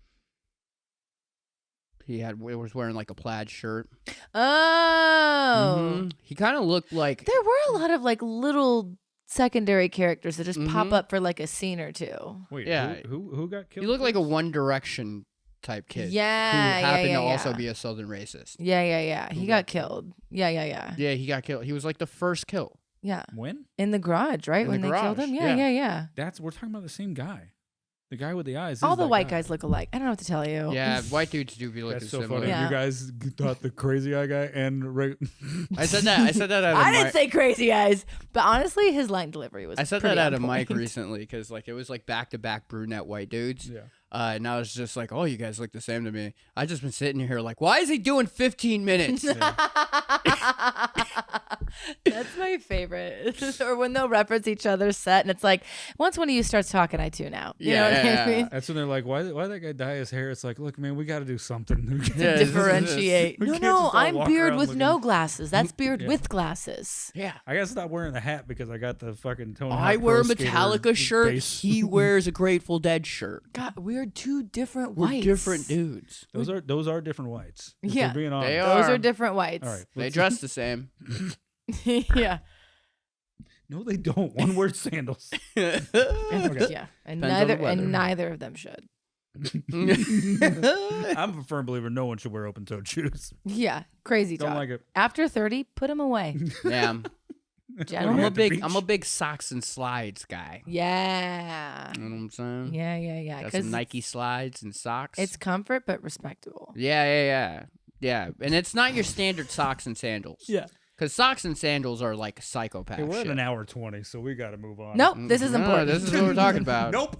He was wearing like a plaid shirt. Oh. He kind of looked like There were a lot of like little secondary characters that just pop up for like a scene or two. Wait, Yeah. who got killed? he looked like a first? One Direction type kid. Yeah, who happened yeah, to also yeah. be a Southern racist. Yeah. He Who got got killed. Yeah. Yeah, he got killed. He was like the first kill. Yeah. When? In the garage, right? In When the they killed garage, him? yeah. Yeah. We're talking about the same guy. The guy with the eyes. All is the that white guy. guys look alike. I don't know what to tell you. Yeah, white dudes do be looking That's so similar. funny. Yeah. You guys thought the crazy eye guy and I said that at a I didn't mic. say crazy guys, but honestly, his line delivery was. I said pretty that at on a mic point. recently because like it was like back to back brunette white dudes. Yeah. And I was just like, oh, you guys look the same to me. I just been sitting here like, why is he doing 15 minutes? That's my favorite. Or when they'll reference each other's set, and it's like, once one of you starts talking, I tune out. You know what I mean? That's when they're like, why that guy dye his hair? It's like, look, man, we got to do something. Yeah, Differentiate. We No, can't no, just all I'm walk beard around with no looking- glasses. That's beard Yeah. with glasses. Yeah. I gotta stop wearing the hat because I got the fucking Tony Hawk I wear a Pro Skater Metallica shirt. base. He wears a Grateful Dead shirt. God, we're two different We're whites. different dudes. Those are different whites. If Yeah. we're being honest. They Those are. are different whites. All right. They let's- dress the same. Yeah. No, they don't. One wears sandals. Okay. Yeah. And Depends on the weather. neither of them should. I'm a firm believer no one should wear open-toed shoes. Yeah. Crazy Don't talk. like it. After 30, put them away. Yeah. I'm Gentlemen. At the beach. I'm a big socks and slides guy. Yeah. You know what I'm saying? Yeah. Got 'Cause some Nike slides and socks. it's comfort, but respectable. Yeah. And it's not your standard socks and sandals. Yeah. Because socks and sandals are like psychopath Hey, we're at shit. an hour 20, so we got to move on. Nope. This is No, important. This is what we're talking about. Nope.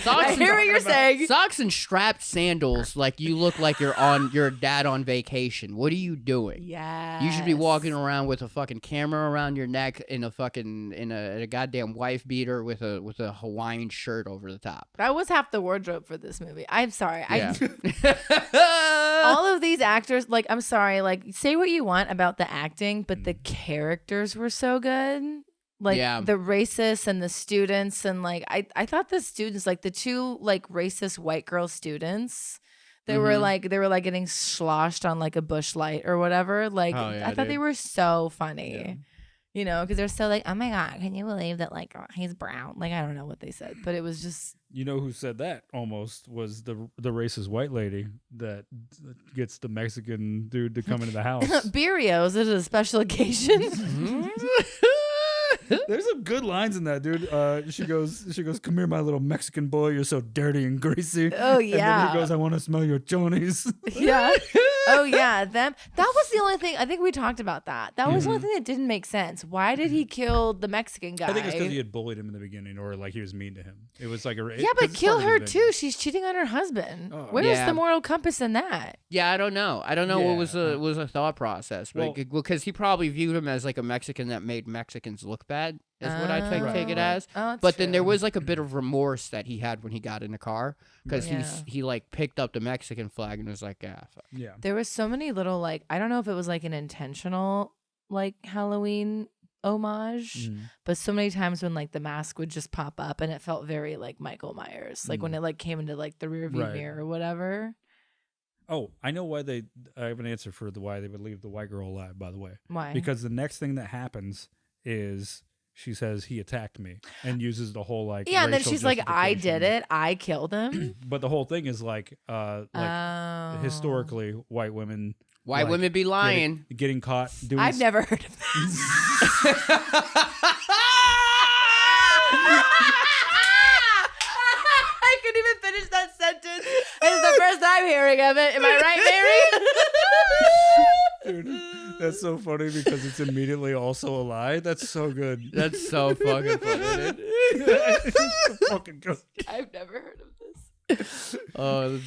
I hear what you're saying. Socks and strapped sandals, like you look like you're a dad on vacation. What are you doing? Yeah. You should be walking around with a fucking camera around your neck in a goddamn wife beater with a Hawaiian shirt over the top. That was half the wardrobe for this movie. I'm sorry. Yeah. All of these actors, like, I'm sorry, like, say what you want about the acting, but the characters were so good. Like, Yeah. the racists and the students, and, like, I thought the students, like, the two, like, racist white girl students, they were, like, getting sloshed on, like, a bush light or whatever. Like, Oh, yeah, I thought they dude. were so funny. Yeah. You know, because they're so like, oh my God, can you believe that, like, he's brown? Like, I don't know what they said, but it was just. You know who said that almost was the racist white lady that gets the Mexican dude to come into the house. Birrios, is it a special occasion? There's some good lines in that, dude. She goes, come here, my little Mexican boy. You're so dirty and greasy. Oh, And then yeah. he goes, I want to smell your chonies. Yeah. Oh yeah, them. That was the only thing. I think we talked about that. That was the only thing that didn't make sense. Why did he kill the Mexican guy? I think it's because he had bullied him in the beginning, or like he was mean to him. It was like a Yeah, but kill her too. She's cheating on her husband. Oh. Where's Yeah. the moral compass in that? Yeah, I don't know. What was Yeah. a thought process. Well- Because he probably viewed him as like a Mexican that made Mexicans look bad. Is what I take it as. Oh, that's But then there true. was like a bit of remorse that he had when he got in the car because Yeah. he like picked up the Mexican flag and was like, yeah, fuck. Yeah. There was so many little, like, I don't know if it was like an intentional, like, Halloween homage, but so many times when, like, the mask would just pop up and it felt very like Michael Myers, like when it like came into like the rearview Right. mirror or whatever. Oh, I know why I have an answer for why they would leave the white girl alive, by the way. Why? Because the next thing that happens is she says he attacked me and uses the whole like yeah, and then racial she's like, I did justification. it. I killed him. But the whole thing is like Oh. historically white women Why like, women be lying? getting caught doing I've never heard of this. I couldn't even finish that sentence. It's the first time hearing of it. Am I right, Mary? Dude, that's so funny because it's immediately also a lie. That's so good. That's so fucking funny, dude. It's fucking good. I've never heard of this. Oh,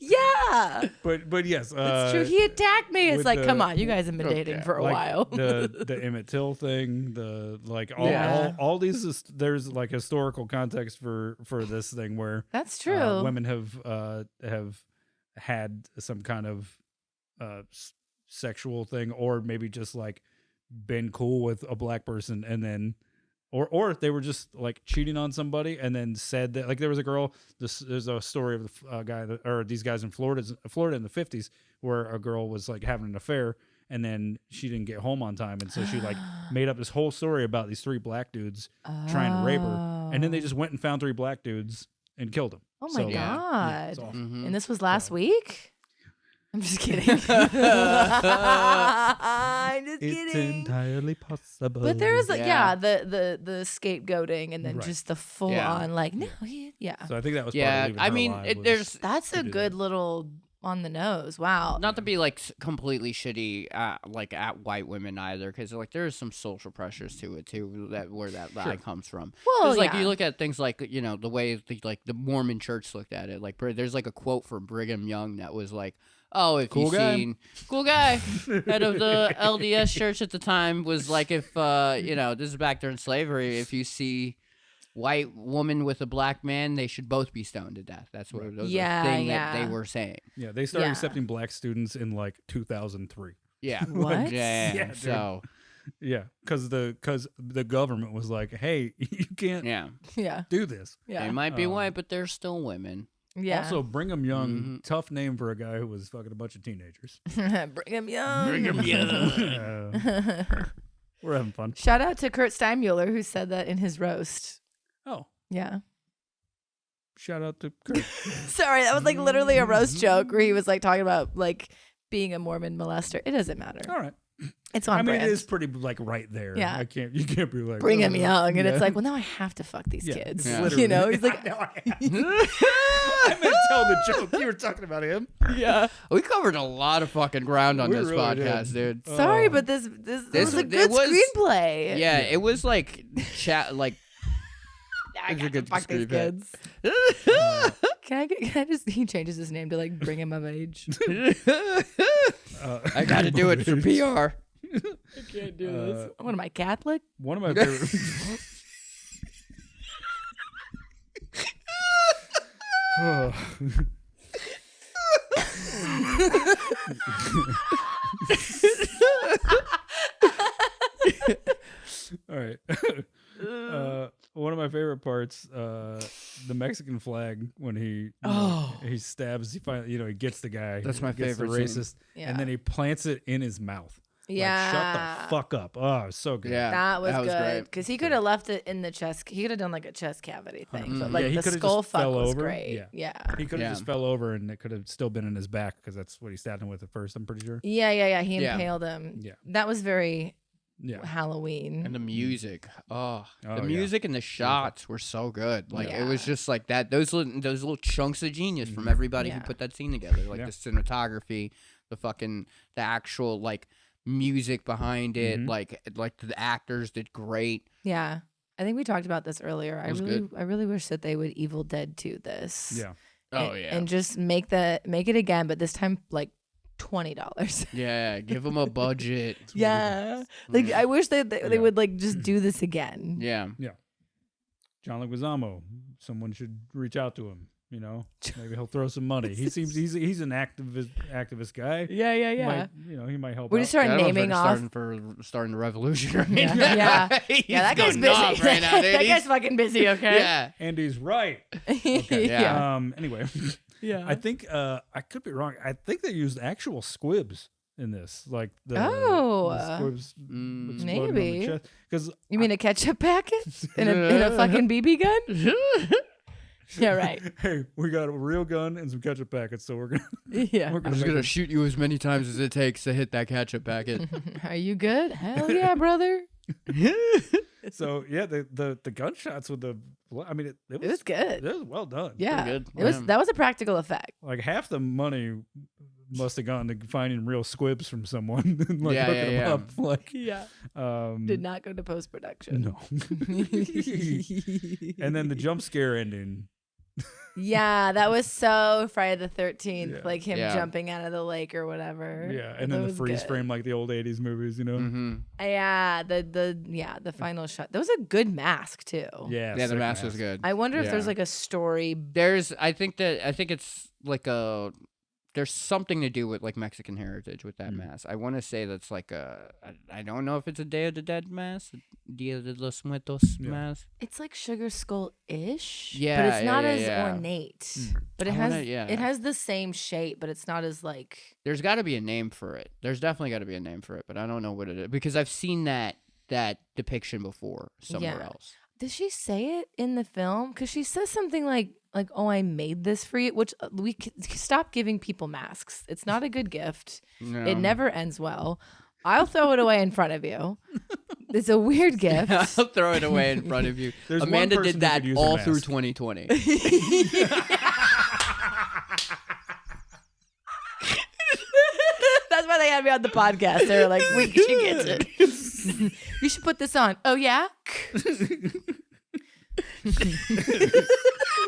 Yeah, but yes, it's true. He attacked me. It's with like, the- come on, you guys have been dating for a like while. the Emmett Till thing, the like Yeah. all these there's like historical context for this thing where That's true. women have had some kind of sexual thing, or maybe just like been cool with a black person and then Or they were just like cheating on somebody and then said that, like, there was a girl. There's a story of a guy or these guys in Florida in the 50s where a girl was like having an affair and then she didn't get home on time, and so she like made up this whole story about these 3 black dudes trying to rape her, and then they just went and found 3 black dudes and killed them. Oh my God! It's awful. And this was last week. I'm just kidding. I'm just It's kidding. entirely possible. But there is the scapegoating and then just the full on like no, So I think that was Yeah, part of I mean, that's a good little on the nose. Wow. Not to be like completely shitty like at white women either, because like there's some social pressures to it too, where that comes from. Well, like you look at things like, you know, the way the Mormon Church looked at it. Like there's like a quote from Brigham Young that was like, "Oh, if cool head of the LDS Church at the time was like, if you know, this is back during slavery, if you see white woman with a black man, they should both be stoned to death." That's what thing that they were saying. Yeah, they started accepting black students in like 2003. Yeah. What? Yeah. So. Yeah, because the government was like, "Hey, you can't do this." They might be white, but they're still women. Yeah. Also, Brigham Young, tough name for a guy who was fucking a bunch of teenagers. Brigham Young. We're having fun. Shout out to Kurt Steinmuller who said that in his roast. Oh, yeah. Shout out to Kurt. Sorry, that was like literally a roast joke where he was like talking about like being a Mormon molester. It doesn't matter. All right. It's on brand. It is pretty like right there. Yeah. You can't be like Brigham Young, and it's like, well, now I have to fuck these kids. Yeah. You know, he's like, I meant tell the joke. You were talking about him. yeah. We covered a lot of fucking ground on this really podcast, did. dude. Sorry, but this was a good screenplay. Yeah, it was like like. I got to fuck these kids. Can I just? He changes his name to like bring him of age. I got to do it for PR. I can't do this. What am I, Catholic? One of my favorite. All right. One of my favorite parts, the Mexican flag when he stabs. He finally, he gets the guy. That's my gets favorite the racist, Yeah. and then he plants it in his mouth. Yeah. Like, shut the fuck up. Oh, it was so good. Yeah. That was That was good great. because he could have left it in the chest. He could have done like a chest cavity thing, but Yeah, like he the coulda skull just fuck fell was over. great. Yeah. Yeah. He could have Yeah. just fell over, and it could have still been in his back because that's what he stabbed him with at first. I'm pretty sure. Yeah. He Yeah. impaled him. Yeah. That was very Yeah. Halloween. And the music, the yeah. music and the shots were so good. Like it was Yeah. just like that. Those little chunks of genius from everybody who Yeah. put that scene together. Like Yeah. the cinematography, the actual like music behind it. Like the actors did great. Yeah. I think we talked about this earlier. I was really wish that they would Evil Dead 2 this. Yeah. And just make it again, but this time like $20. Yeah, give them a budget. Yeah. Like I wish that they would like just do this again. Yeah. John Leguizamo. Someone should reach out to him. You know, maybe he'll throw some money. He seems he's an activist guy. Yeah. He might help. We out. just started naming off. Starting the revolution. Right Yeah. now. Yeah, that guy's going busy. nuts right now, dude. That guy's fucking busy, okay? Yeah. Andy's right. Okay, yeah. Anyway, Yeah. I think I could be wrong. I think they used actual squibs in this, like the squibs exploding on the maybe. chest. Because You mean a ketchup packet in a fucking BB gun? Yeah, right. hey, we got a real gun and some ketchup packets, so we're gonna Yeah. we're I'm just make gonna it- shoot you as many times as it takes to hit that ketchup packet. Are you good? Hell yeah, brother. So yeah, the gunshots with the I mean it It was good. It was well done. Yeah. good. It was Yeah. that was a practical effect. Like half the money must have gone to finding real squibs from someone and like Yeah, hooking yeah, them yeah. up. Like Yeah. Did not go to post production. no. And then the jump scare ending. Yeah, that was so Friday the 13th, Yeah. like him Yeah. jumping out of the lake or whatever. Yeah, and That then the was freeze good. frame like the old 80s movies, you know? Mm-hmm. Yeah, the final shot. That was a good mask too. Yeah. Yeah, the sick mask was good. I wonder if there's Yeah. like a story. I think it's like a there's something to do with like Mexican heritage with that mass. I want to say that's like I don't know if it's a Day of the Dead mass, Dia de los Muertos mass. It's like Sugar Skull-ish. Yeah, but it's not as yeah. ornate. But it has the same shape, but it's not as like. There's got to be a name for it. There's definitely got to be a name for it, but I don't know what it is because I've seen that depiction before somewhere else. Does she say it in the film? Because she says something like, "Oh, I made this for you," which we stop giving people masks. It's not a good gift. No. It never ends well. I'll throw it away in front of you. It's a weird gift. I'll throw it away in front of you. Amanda did that all through 2020. That's why they had me on the podcast. They were like, she gets it. You should put this on. Oh, yeah?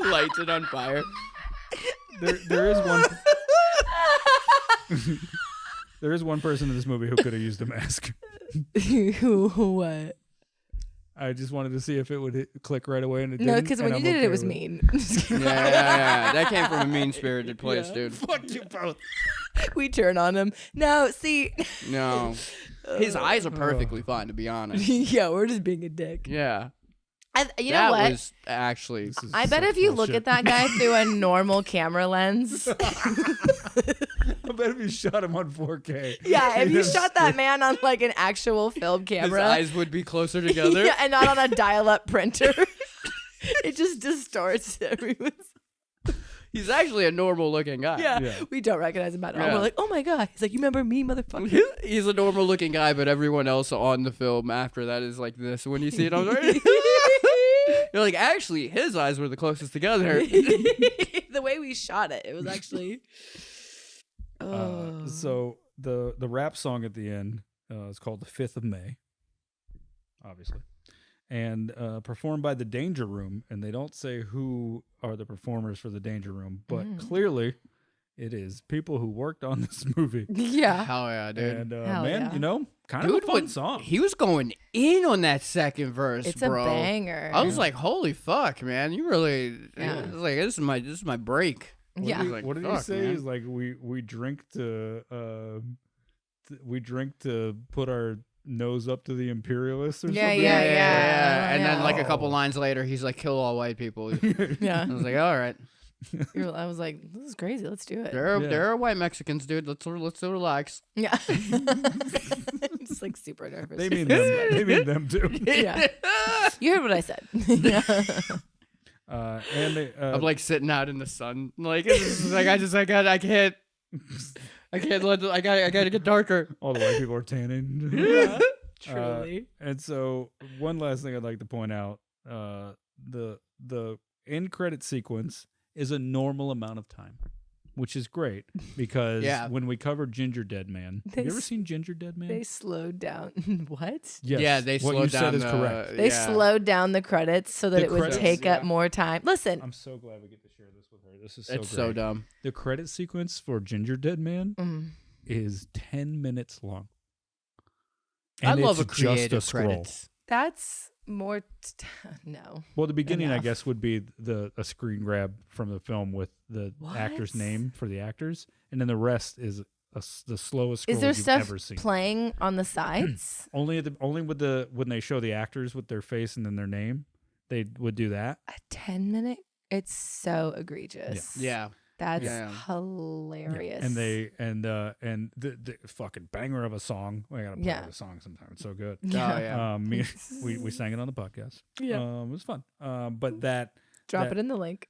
Lights it on fire. There is one... There is one person in this movie who could have used a mask. What? I just wanted to see if it would click right away, and it didn't. No, because when you did it was mean. Yeah. That came from a mean-spirited place, dude. Fuck you both. We turn on him. No, see. No. His eyes are perfectly fine, to be honest. Yeah, we're just being a dick. Yeah. You know what? That was actually... I bet if you look at that guy through a normal camera lens... I bet if you shot him on 4K. Yeah, if you shot that man on like an actual film camera... His eyes would be closer together. Yeah, and not on a dial-up printer. It just distorts everyone's... He's actually a normal-looking guy. Yeah, we don't recognize him at all. We're like, oh my God. He's like, you remember me, motherfucker? He's a normal-looking guy, but everyone else on the film after that is like this. When you see it, I'm like... You're like, actually, his eyes were the closest together. The way we shot it, it was actually... So the rap song at the end is called "The 5th of May," obviously, and performed by the Danger Room. And they don't say who are the performers for the Danger Room, but clearly it is people who worked on this movie. Yeah, hell yeah, dude. And you know, kind of a fun song. He was going in on that second verse. It's bro. a banger. I was like, holy fuck, man, you really. Yeah. I was like, this is my break. What did he say? Man. He's like, we drink to put our nose up to the imperialists or something. Yeah. And then like a couple lines later, he's like, kill all white people. Yeah. I was like, all right. I was like, this is crazy. Let's do it. There are white Mexicans, dude. Let's relax. Yeah. Just like super nervous. They mean them. They mean them too. Yeah. You heard what I said. I'm like sitting out in the sun, like I gotta get darker. All the white people are tanning. Yeah, truly. And so one last thing I'd like to point out: the end credit sequence is a normal amount of time, which is great because when we covered Ginger Dead Man, have you ever seen Ginger Dead Man? They slowed down. What? Yes. Yeah, they slowed down. What you said is correct. They slowed down the credits so that it would take up more time. Listen. I'm so glad we get to share this with her. This is so It's great. so dumb. The credit sequence for Ginger Dead Man is 10 minutes long. And I love a just creative scroll. credits. That's more... no. Well, the beginning, I guess, would be a screen grab from the film with the actor's name for the actors. And then the rest is the slowest scroll you've ever seen. Playing on the sides? Only when they show the actors with their face and then their name, they would do that. A 10-minute? It's so egregious. Yeah. That's hilarious. Yeah. And the fucking banger of a song. I gotta play the song sometime. It's so good. Yeah. We sang it on the podcast. Yeah. It was fun. But that drop it in the link.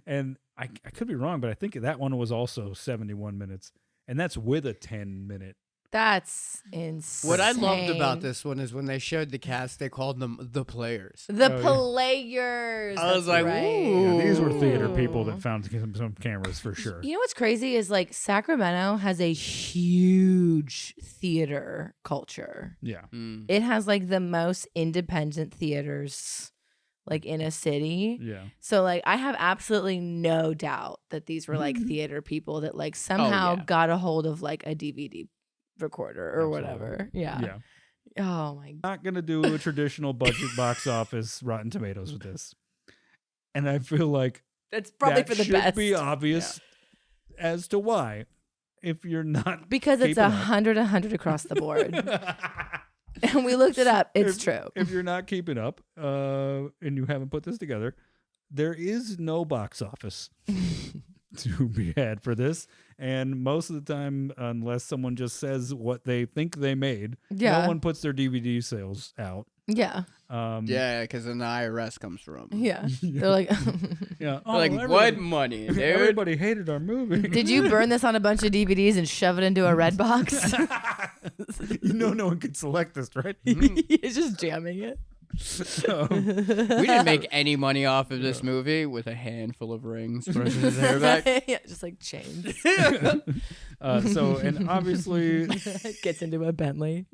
And I could be wrong, but I think that one was also 71 minutes, and that's with a 10-minute. That's insane. What I loved about this one is when they showed the cast, they called them the players. The players. I was like, ooh. Yeah, these were theater people that found some cameras for sure. You know what's crazy is like Sacramento has a huge theater culture. Yeah. It has like the most independent theaters like in a city. Yeah. So like I have absolutely no doubt that these were like theater people that like somehow got a hold of like a DVD recorder or whatever. Yeah. Oh my God. Not gonna do a traditional budget box office Rotten Tomatoes with this. And I feel like that's probably for the best. Should be obvious. as to why, if you're not Because it's keeping up- 100 across the board. And we looked it up. It's true. If you're not keeping up and you haven't put this together, there is no box office to be had for this. And most of the time, unless someone just says what they think they made, Yeah. no one puts their DVD sales out. Yeah. Yeah, because then the IRS comes from. Yeah. They're like, Yeah. They're like, what money, dude? Everybody hated our movie. did you burn this on a bunch of DVDs and shove it into a red box? You know no one can select this, right? He's just jamming it. So, We didn't make any money off of this movie with a handful of rings. Yeah, just like chains. and obviously Gets into a Bentley.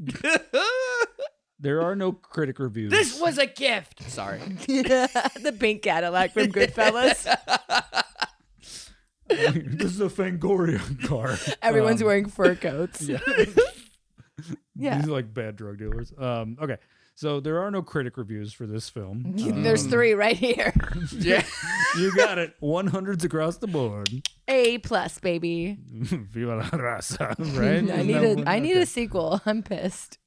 there are no critic reviews. This was a gift. Sorry. The pink Cadillac from Goodfellas. This is a Fangoria car. Everyone's wearing fur coats. Yeah. Yeah. These are like bad drug dealers. Okay. So there are no critic reviews for this film. There's 3 right here. Yeah. You got it. 100s across the board. A+, baby. Viva la raza, right? I need a sequel. I'm pissed.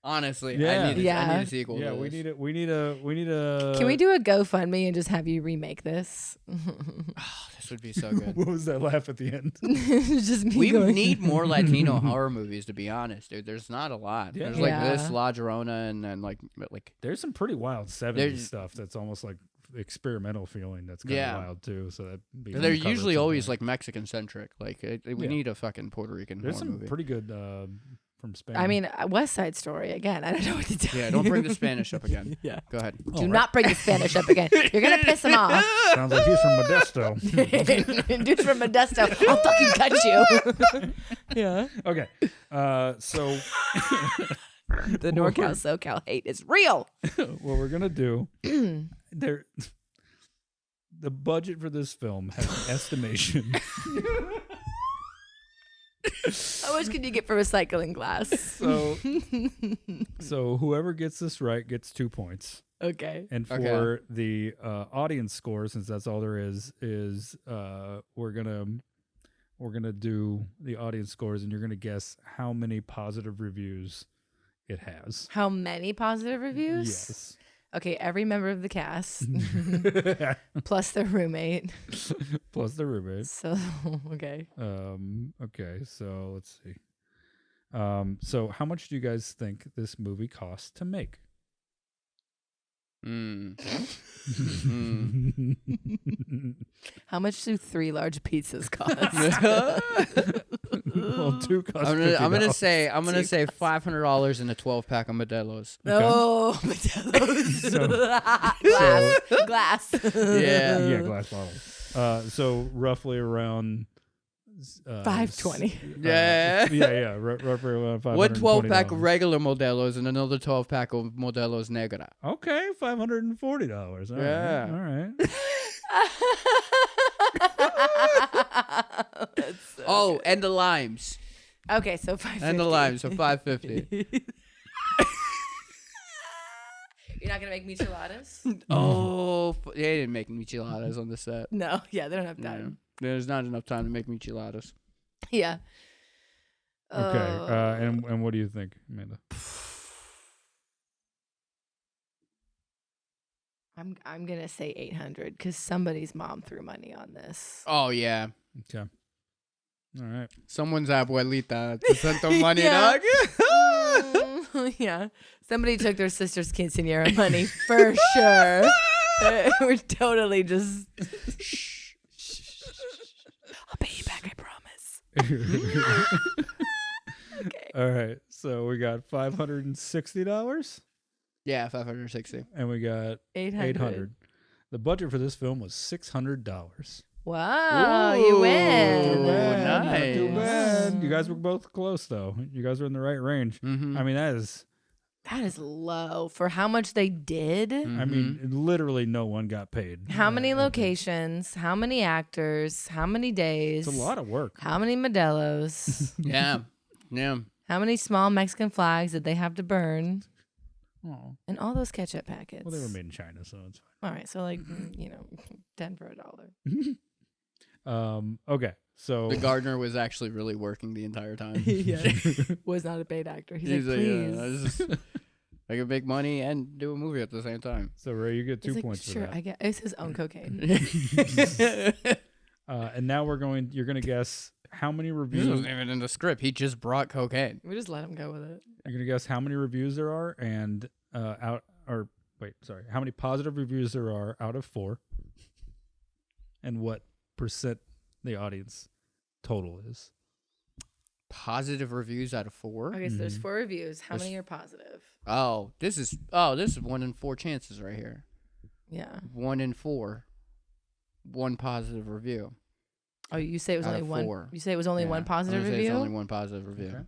Honestly, Yeah. I need a sequel. Yeah, to we this. need a. Can we do a GoFundMe and just have you remake this? This would be so good. What was that laugh at the end? It's just me We going. need more Latino horror movies, to be honest, dude. There's not a lot. Yeah. There's like Yeah. this, La Llorona, and then like There's some pretty wild 70s There's- stuff that's almost like experimental feeling. That's kind Yeah. of wild too. So that they're usually always like Mexican centric. Like we Yeah. need a fucking Puerto Rican There's horror some movie. pretty good from Spain. I mean, West Side Story again. I don't know what to tell Yeah, you. don't bring the Spanish up again. Yeah. Go ahead. Do not bring the Spanish up again. You're gonna piss him off. sounds like he's from Modesto. Dude's from Modesto. I'll fucking cut you. Yeah. Okay, so The NorCal SoCal hate is real. what we're gonna do there. The budget for this film has an estimation. How much can you get for recycling glass? So whoever gets this right gets 2 points. Okay. And for Okay. the audience score, since that's all there is we're gonna do the audience scores, and you're gonna guess how many positive reviews it has. How many positive reviews? Yes. Okay, every member of the cast plus their roommate. Plus the roommate. So okay. Okay, so let's see. So how much do you guys think this movie cost to make? How much do 3 large pizzas cost? Well, 2 cost I'm gonna $50. say $500 in a 12-pack of Modelos. No, Modelo's. Glass. Yeah. Yeah, glass bottles. So roughly around $520. Yeah. Roughly around $520. One 12-pack of regular Modelos and another 12-pack of Modelos Negra. Okay, $540. All Yeah. right. All right. Oh, and the limes. Okay, so $550. And the limes, so $550. You're not gonna make micheladas? Oh, they didn't make micheladas on the set. No, yeah, they don't have Yeah. time. There's not enough time to make micheladas. Yeah. Okay. And what do you think, Amanda? I'm gonna say 800 because somebody's mom threw money on this. Oh, yeah. Okay. All right. Someone's abuelita sent them money, Yeah. dog. Yeah, somebody took their sister's quinceanera money for sure. We're totally just. I'll pay you back, I promise. Okay. All right. So we got $560 Yeah, 560. and we got 800. The budget for this film was $600. Wow, you win. Ooh, Not too nice. bad. You guys were both close though. You guys were in the right range. Mm-hmm. I mean, that is. That is low for how much they did. I mean, literally no one got paid. How many locations? How many actors? How many days? It's a lot of work. How many Modelos? Yeah. Yeah. How many small Mexican flags did they have to burn? Oh. And all those ketchup packets. Well, they were made in China, so it's fine. All right, so like 10 for $1. Okay, So The gardener was actually really working the entire time. Yeah. Was not a paid actor. He's like, please. I can make money and do a movie at the same time. So Ray, you get 2 He's points like, sure, for that. I get it's his own cocaine. And now you're gonna guess how many This reviews. wasn't even in the script. He just brought cocaine. We just let him go with it. You're gonna guess how many reviews there are and how many positive reviews there are out of 4, and what percent the audience total is. Positive reviews out of 4. Okay, so there's 4 reviews. How There's- many are positive? This is 1 in 4 chances right here. Yeah. 1 in 4. 1 positive review. Oh, you say it was Out only of one. 4. You say it was only Yeah, one positive I'm gonna say review. It's only 1 positive review. Okay.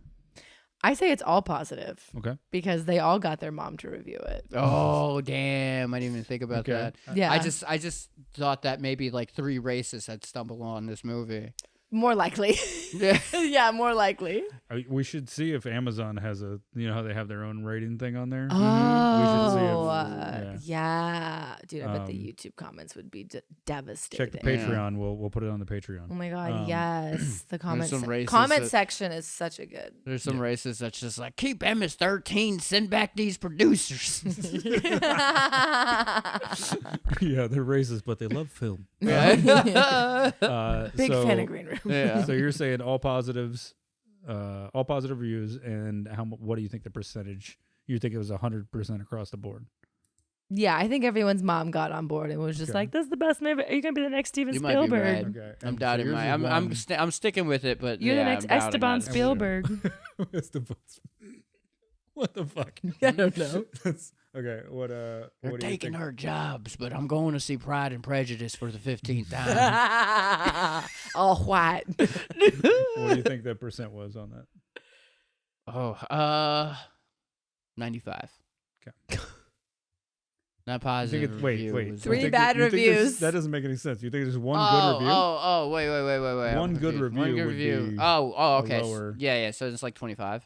I say it's all positive Okay. because they all got their mom to review it. Oh damn! I didn't even think about Okay. that. Yeah. I just thought that maybe like 3 racists had stumbled on this movie. More likely. Yeah. Yeah, more likely. We should see if Amazon has how they have their own rating thing on there. Oh, We should see if, yeah. Dude, I bet the Um, YouTube comments would be devastating. Check the Patreon. We'll put it on the Patreon. Oh my god, yes. The comment some racists comment that- section is such a good. There's some racists that's just like, keep MS-13, send back these producers. Yeah, they're racist, but they love film. Yeah. Big so, fan of Green Room. Yeah. So you're saying all positives, all positive reviews, and what do you think the percentage? You think it was 100% across the board? Yeah, I think everyone's mom got on board and was just Okay. like, "This is the best movie. Are you gonna be the next Steven You might be Spielberg? right. Okay. I'm and so doubting yours my. is I'm sticking with it, but You're yeah, the next I'm doubting Esteban that. Spielberg." What the fuck? I don't know. Okay. What? They're What do you taking think? her jobs, but I'm going to see Pride and Prejudice for the 15th time. All white. What do you think the percent was on that? 95. Okay. Not You think positive. it's, wait. review You was- Three think bad you think there's- reviews. That doesn't make any sense. You think there's one oh, good review? Oh, wait. One I'm good confused. review One good would review. be Oh, okay. lower. Yeah. So it's like 25.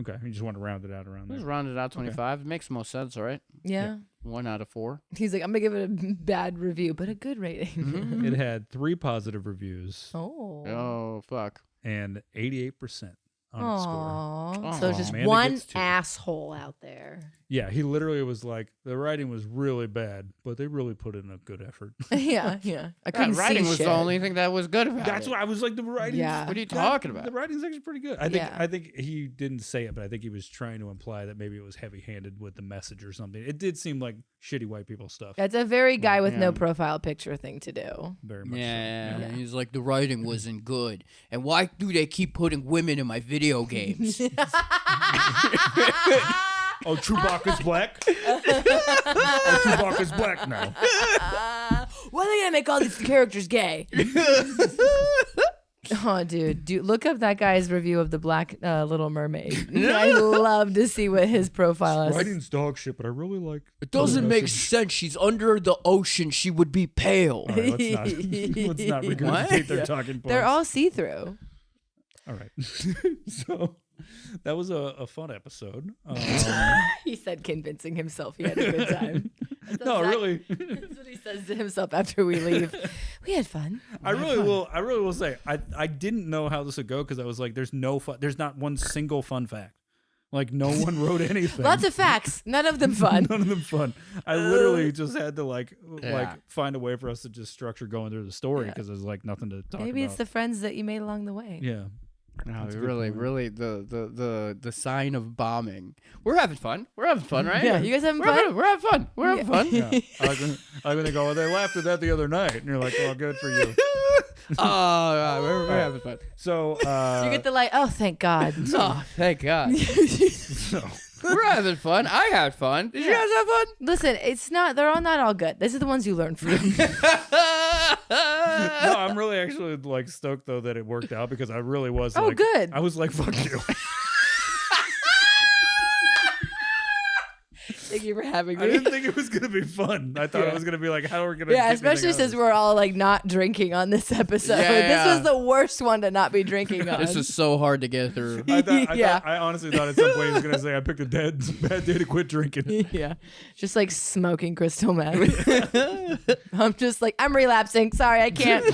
Okay. You just want to round it out around Let's there. round it out 25. It makes most sense, right? Yeah. 1 out of 4. He's like, I'm gonna give it a bad review, but a good rating. It had 3 positive reviews Oh. Oh, fuck. and 88% on its score. Aw. So it's just Amanda one gets 2. asshole out there. Yeah, he literally was like, the writing was really bad, but they really put in a good effort. Yeah. I That couldn't writing see was shit. the only thing that was good about That's it. why I was like, the writing. Yeah. What are you talking about? The writing's actually pretty good. Yeah. I think he didn't say it, but I think he was trying to imply that maybe it was heavy-handed with the message or something. It did seem like shitty white people stuff. That's a very guy with Yeah. no profile picture thing to do. Very much. Yeah, So. Yeah. he's like, the writing wasn't good. And why do they keep putting women in my video games? Oh, Chewbacca's black. Oh, Chewbacca's black now. Why are they gonna make all these characters gay? Oh, dude, look up that guy's review of the Black Little Mermaid. I'd love to see what his profile is. Writing's dog shit, but I really like. It doesn't make sense. She's under the ocean. She would be pale. All right, let's not regurgitate their talking points. They're all see-through. All right. So that was a fun episode. He said, convincing himself he had a good time. No, really. That's what he says to himself after we leave. We had fun. I really will say I didn't know how this would go because I was like, there's not one single fun fact. Like no one wrote anything. Lots of facts, none of them fun. None of them fun. I literally just had to like Yeah. find a way for us to just structure going through the story because there's like nothing to talk Maybe about. it's the friends that you made along the way. Yeah. No, That's a good really, point. really, the sign of bombing. We're having fun. We're having fun, right? Yeah, you guys having we're fun? Having, we're having fun. We're having fun. Yeah. I like when they go, well, they laughed at that the other night. And you're like, well, good for you. Oh, yeah, we're having fun. So, You get the light. Oh, thank God. Oh, thank God. so We're having fun. I had fun. Did you guys have fun? Listen, it's not. They're all not all good. This is the ones you learn from. no, I'm really actually like stoked though that it worked out because I really was. Oh, like, good. I was like, fuck you. Thank you for having I me. didn't think it was gonna be fun. I thought it was gonna be like, how are we gonna? Yeah, get especially anything out of since this? we're all like not drinking on this episode. Yeah. This was the worst one to not be drinking on. This is so hard to get through. I honestly thought at some point he was gonna say I picked a bad day to quit drinking. Yeah, just like smoking crystal meth. I'm just like, I'm relapsing. Sorry, I can't.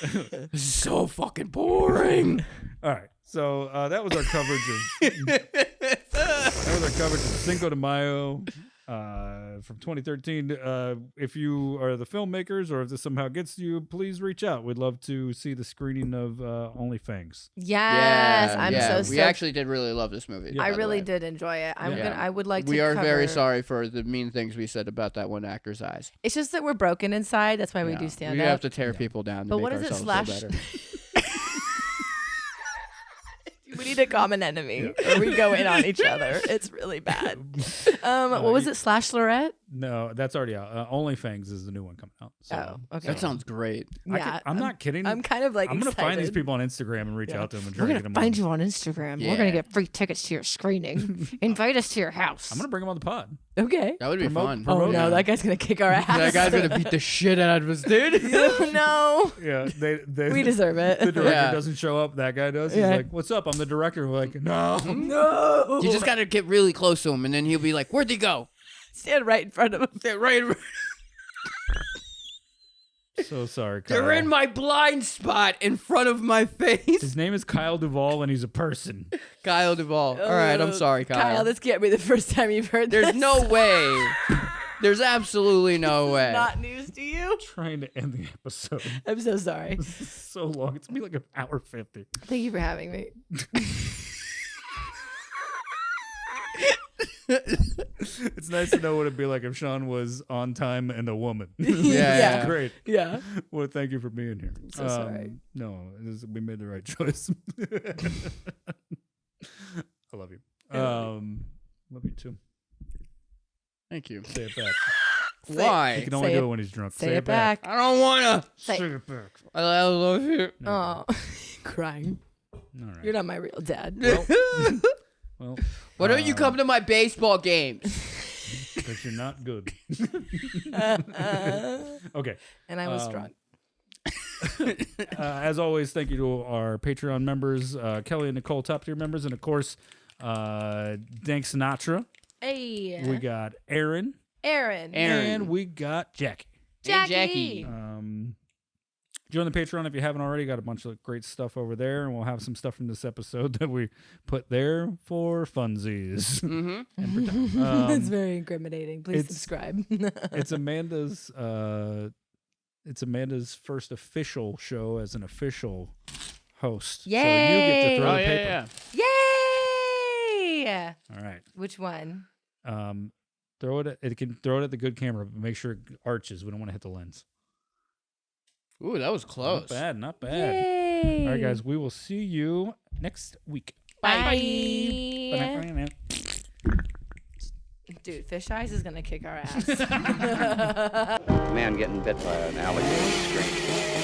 This is so fucking boring. All right. So that was our coverage of Cinco de Mayo from 2013. If you are the filmmakers or if this somehow gets to you, please reach out. We'd love to see the screening of Only Fangs. Yes, I'm so We actually did really love this movie. I really did enjoy it. I would like to. We are cover... very sorry for the mean things we said about that one actor's eyes. It's just that we're broken inside. That's why we do stand We up. have to tear people down to But make what is it? ourselves feel better. We need a common enemy, or we go in on each other. It's really bad. What was it? Slash Lorette? No, that's already out. Only Fangs is the new one coming out. So, okay. That sounds great. Yeah, I'm not kidding. I'm kind of like I'm going to find these excited. people on Instagram and reach out to them and try We're to gonna get them find on. you on Instagram. Yeah. We're gonna get free tickets to your screening. Invite us to your house. I'm going to bring them on the pod. Okay. That would be fun. Oh no, that guy's gonna kick our ass. That guy's gonna beat the shit out of us, dude. Oh no. Yeah, We deserve it. The director Yeah. doesn't show up. That guy does. He's Yeah. like, "What's up? I'm the director." We're like, "No." No. You just gotta get really close to him, and then he'll be like, "Where'd he go?" Stand right in front of him. Right. So sorry, Kyle. They're in my blind spot in front of my face. His name is Kyle Duvall, and he's a person. Kyle Duvall. All right, I'm sorry, Kyle. Kyle, this can't be the first time you've heard There's this. no way. There's absolutely no way. Not news to you. Trying to end the episode. I'm so sorry. This is so long. It's gonna be like an hour 50. Thank you for having me. It's nice to know what it'd be like if Sean was on time and a woman. Yeah. Great. Yeah. Well, thank you for being here. So sorry. No, we made the right choice. I love you. Love you too. Thank you. Say it back. Why? He can only Say do it- it when he's drunk. Say it back. I don't wanna. Say it back. I love you. No, Oh, crying. all right. You're not my real dad. Well, Why don't you come to my baseball games? because you're not good. Okay. And I was drunk. As always, thank you to our Patreon members, Kelly and Nicole, top tier members, and of course, Dank Sinatra. Hey. We got Aaron, Aaron. and we got Jackie. Jackie. Join the Patreon if you haven't already. Got a bunch of great stuff over there, and we'll have some stuff from this episode that we put there for funsies. Mm-hmm. And for time. It's very incriminating. Please it's- subscribe. It's Amanda's first official show as an official host. Yay! So you get to throw Oh, the paper. yeah. Yay! All right. Which one? Throw it. It can throw it at the good camera, but make sure it arches. We don't want to hit the lens. Ooh, that was close. Not bad. Not bad. Yay! All right, guys. We will see you next week. Bye. Bye. Dude, Fish Eyes is gonna kick our ass. Man getting bit by an alligator scream.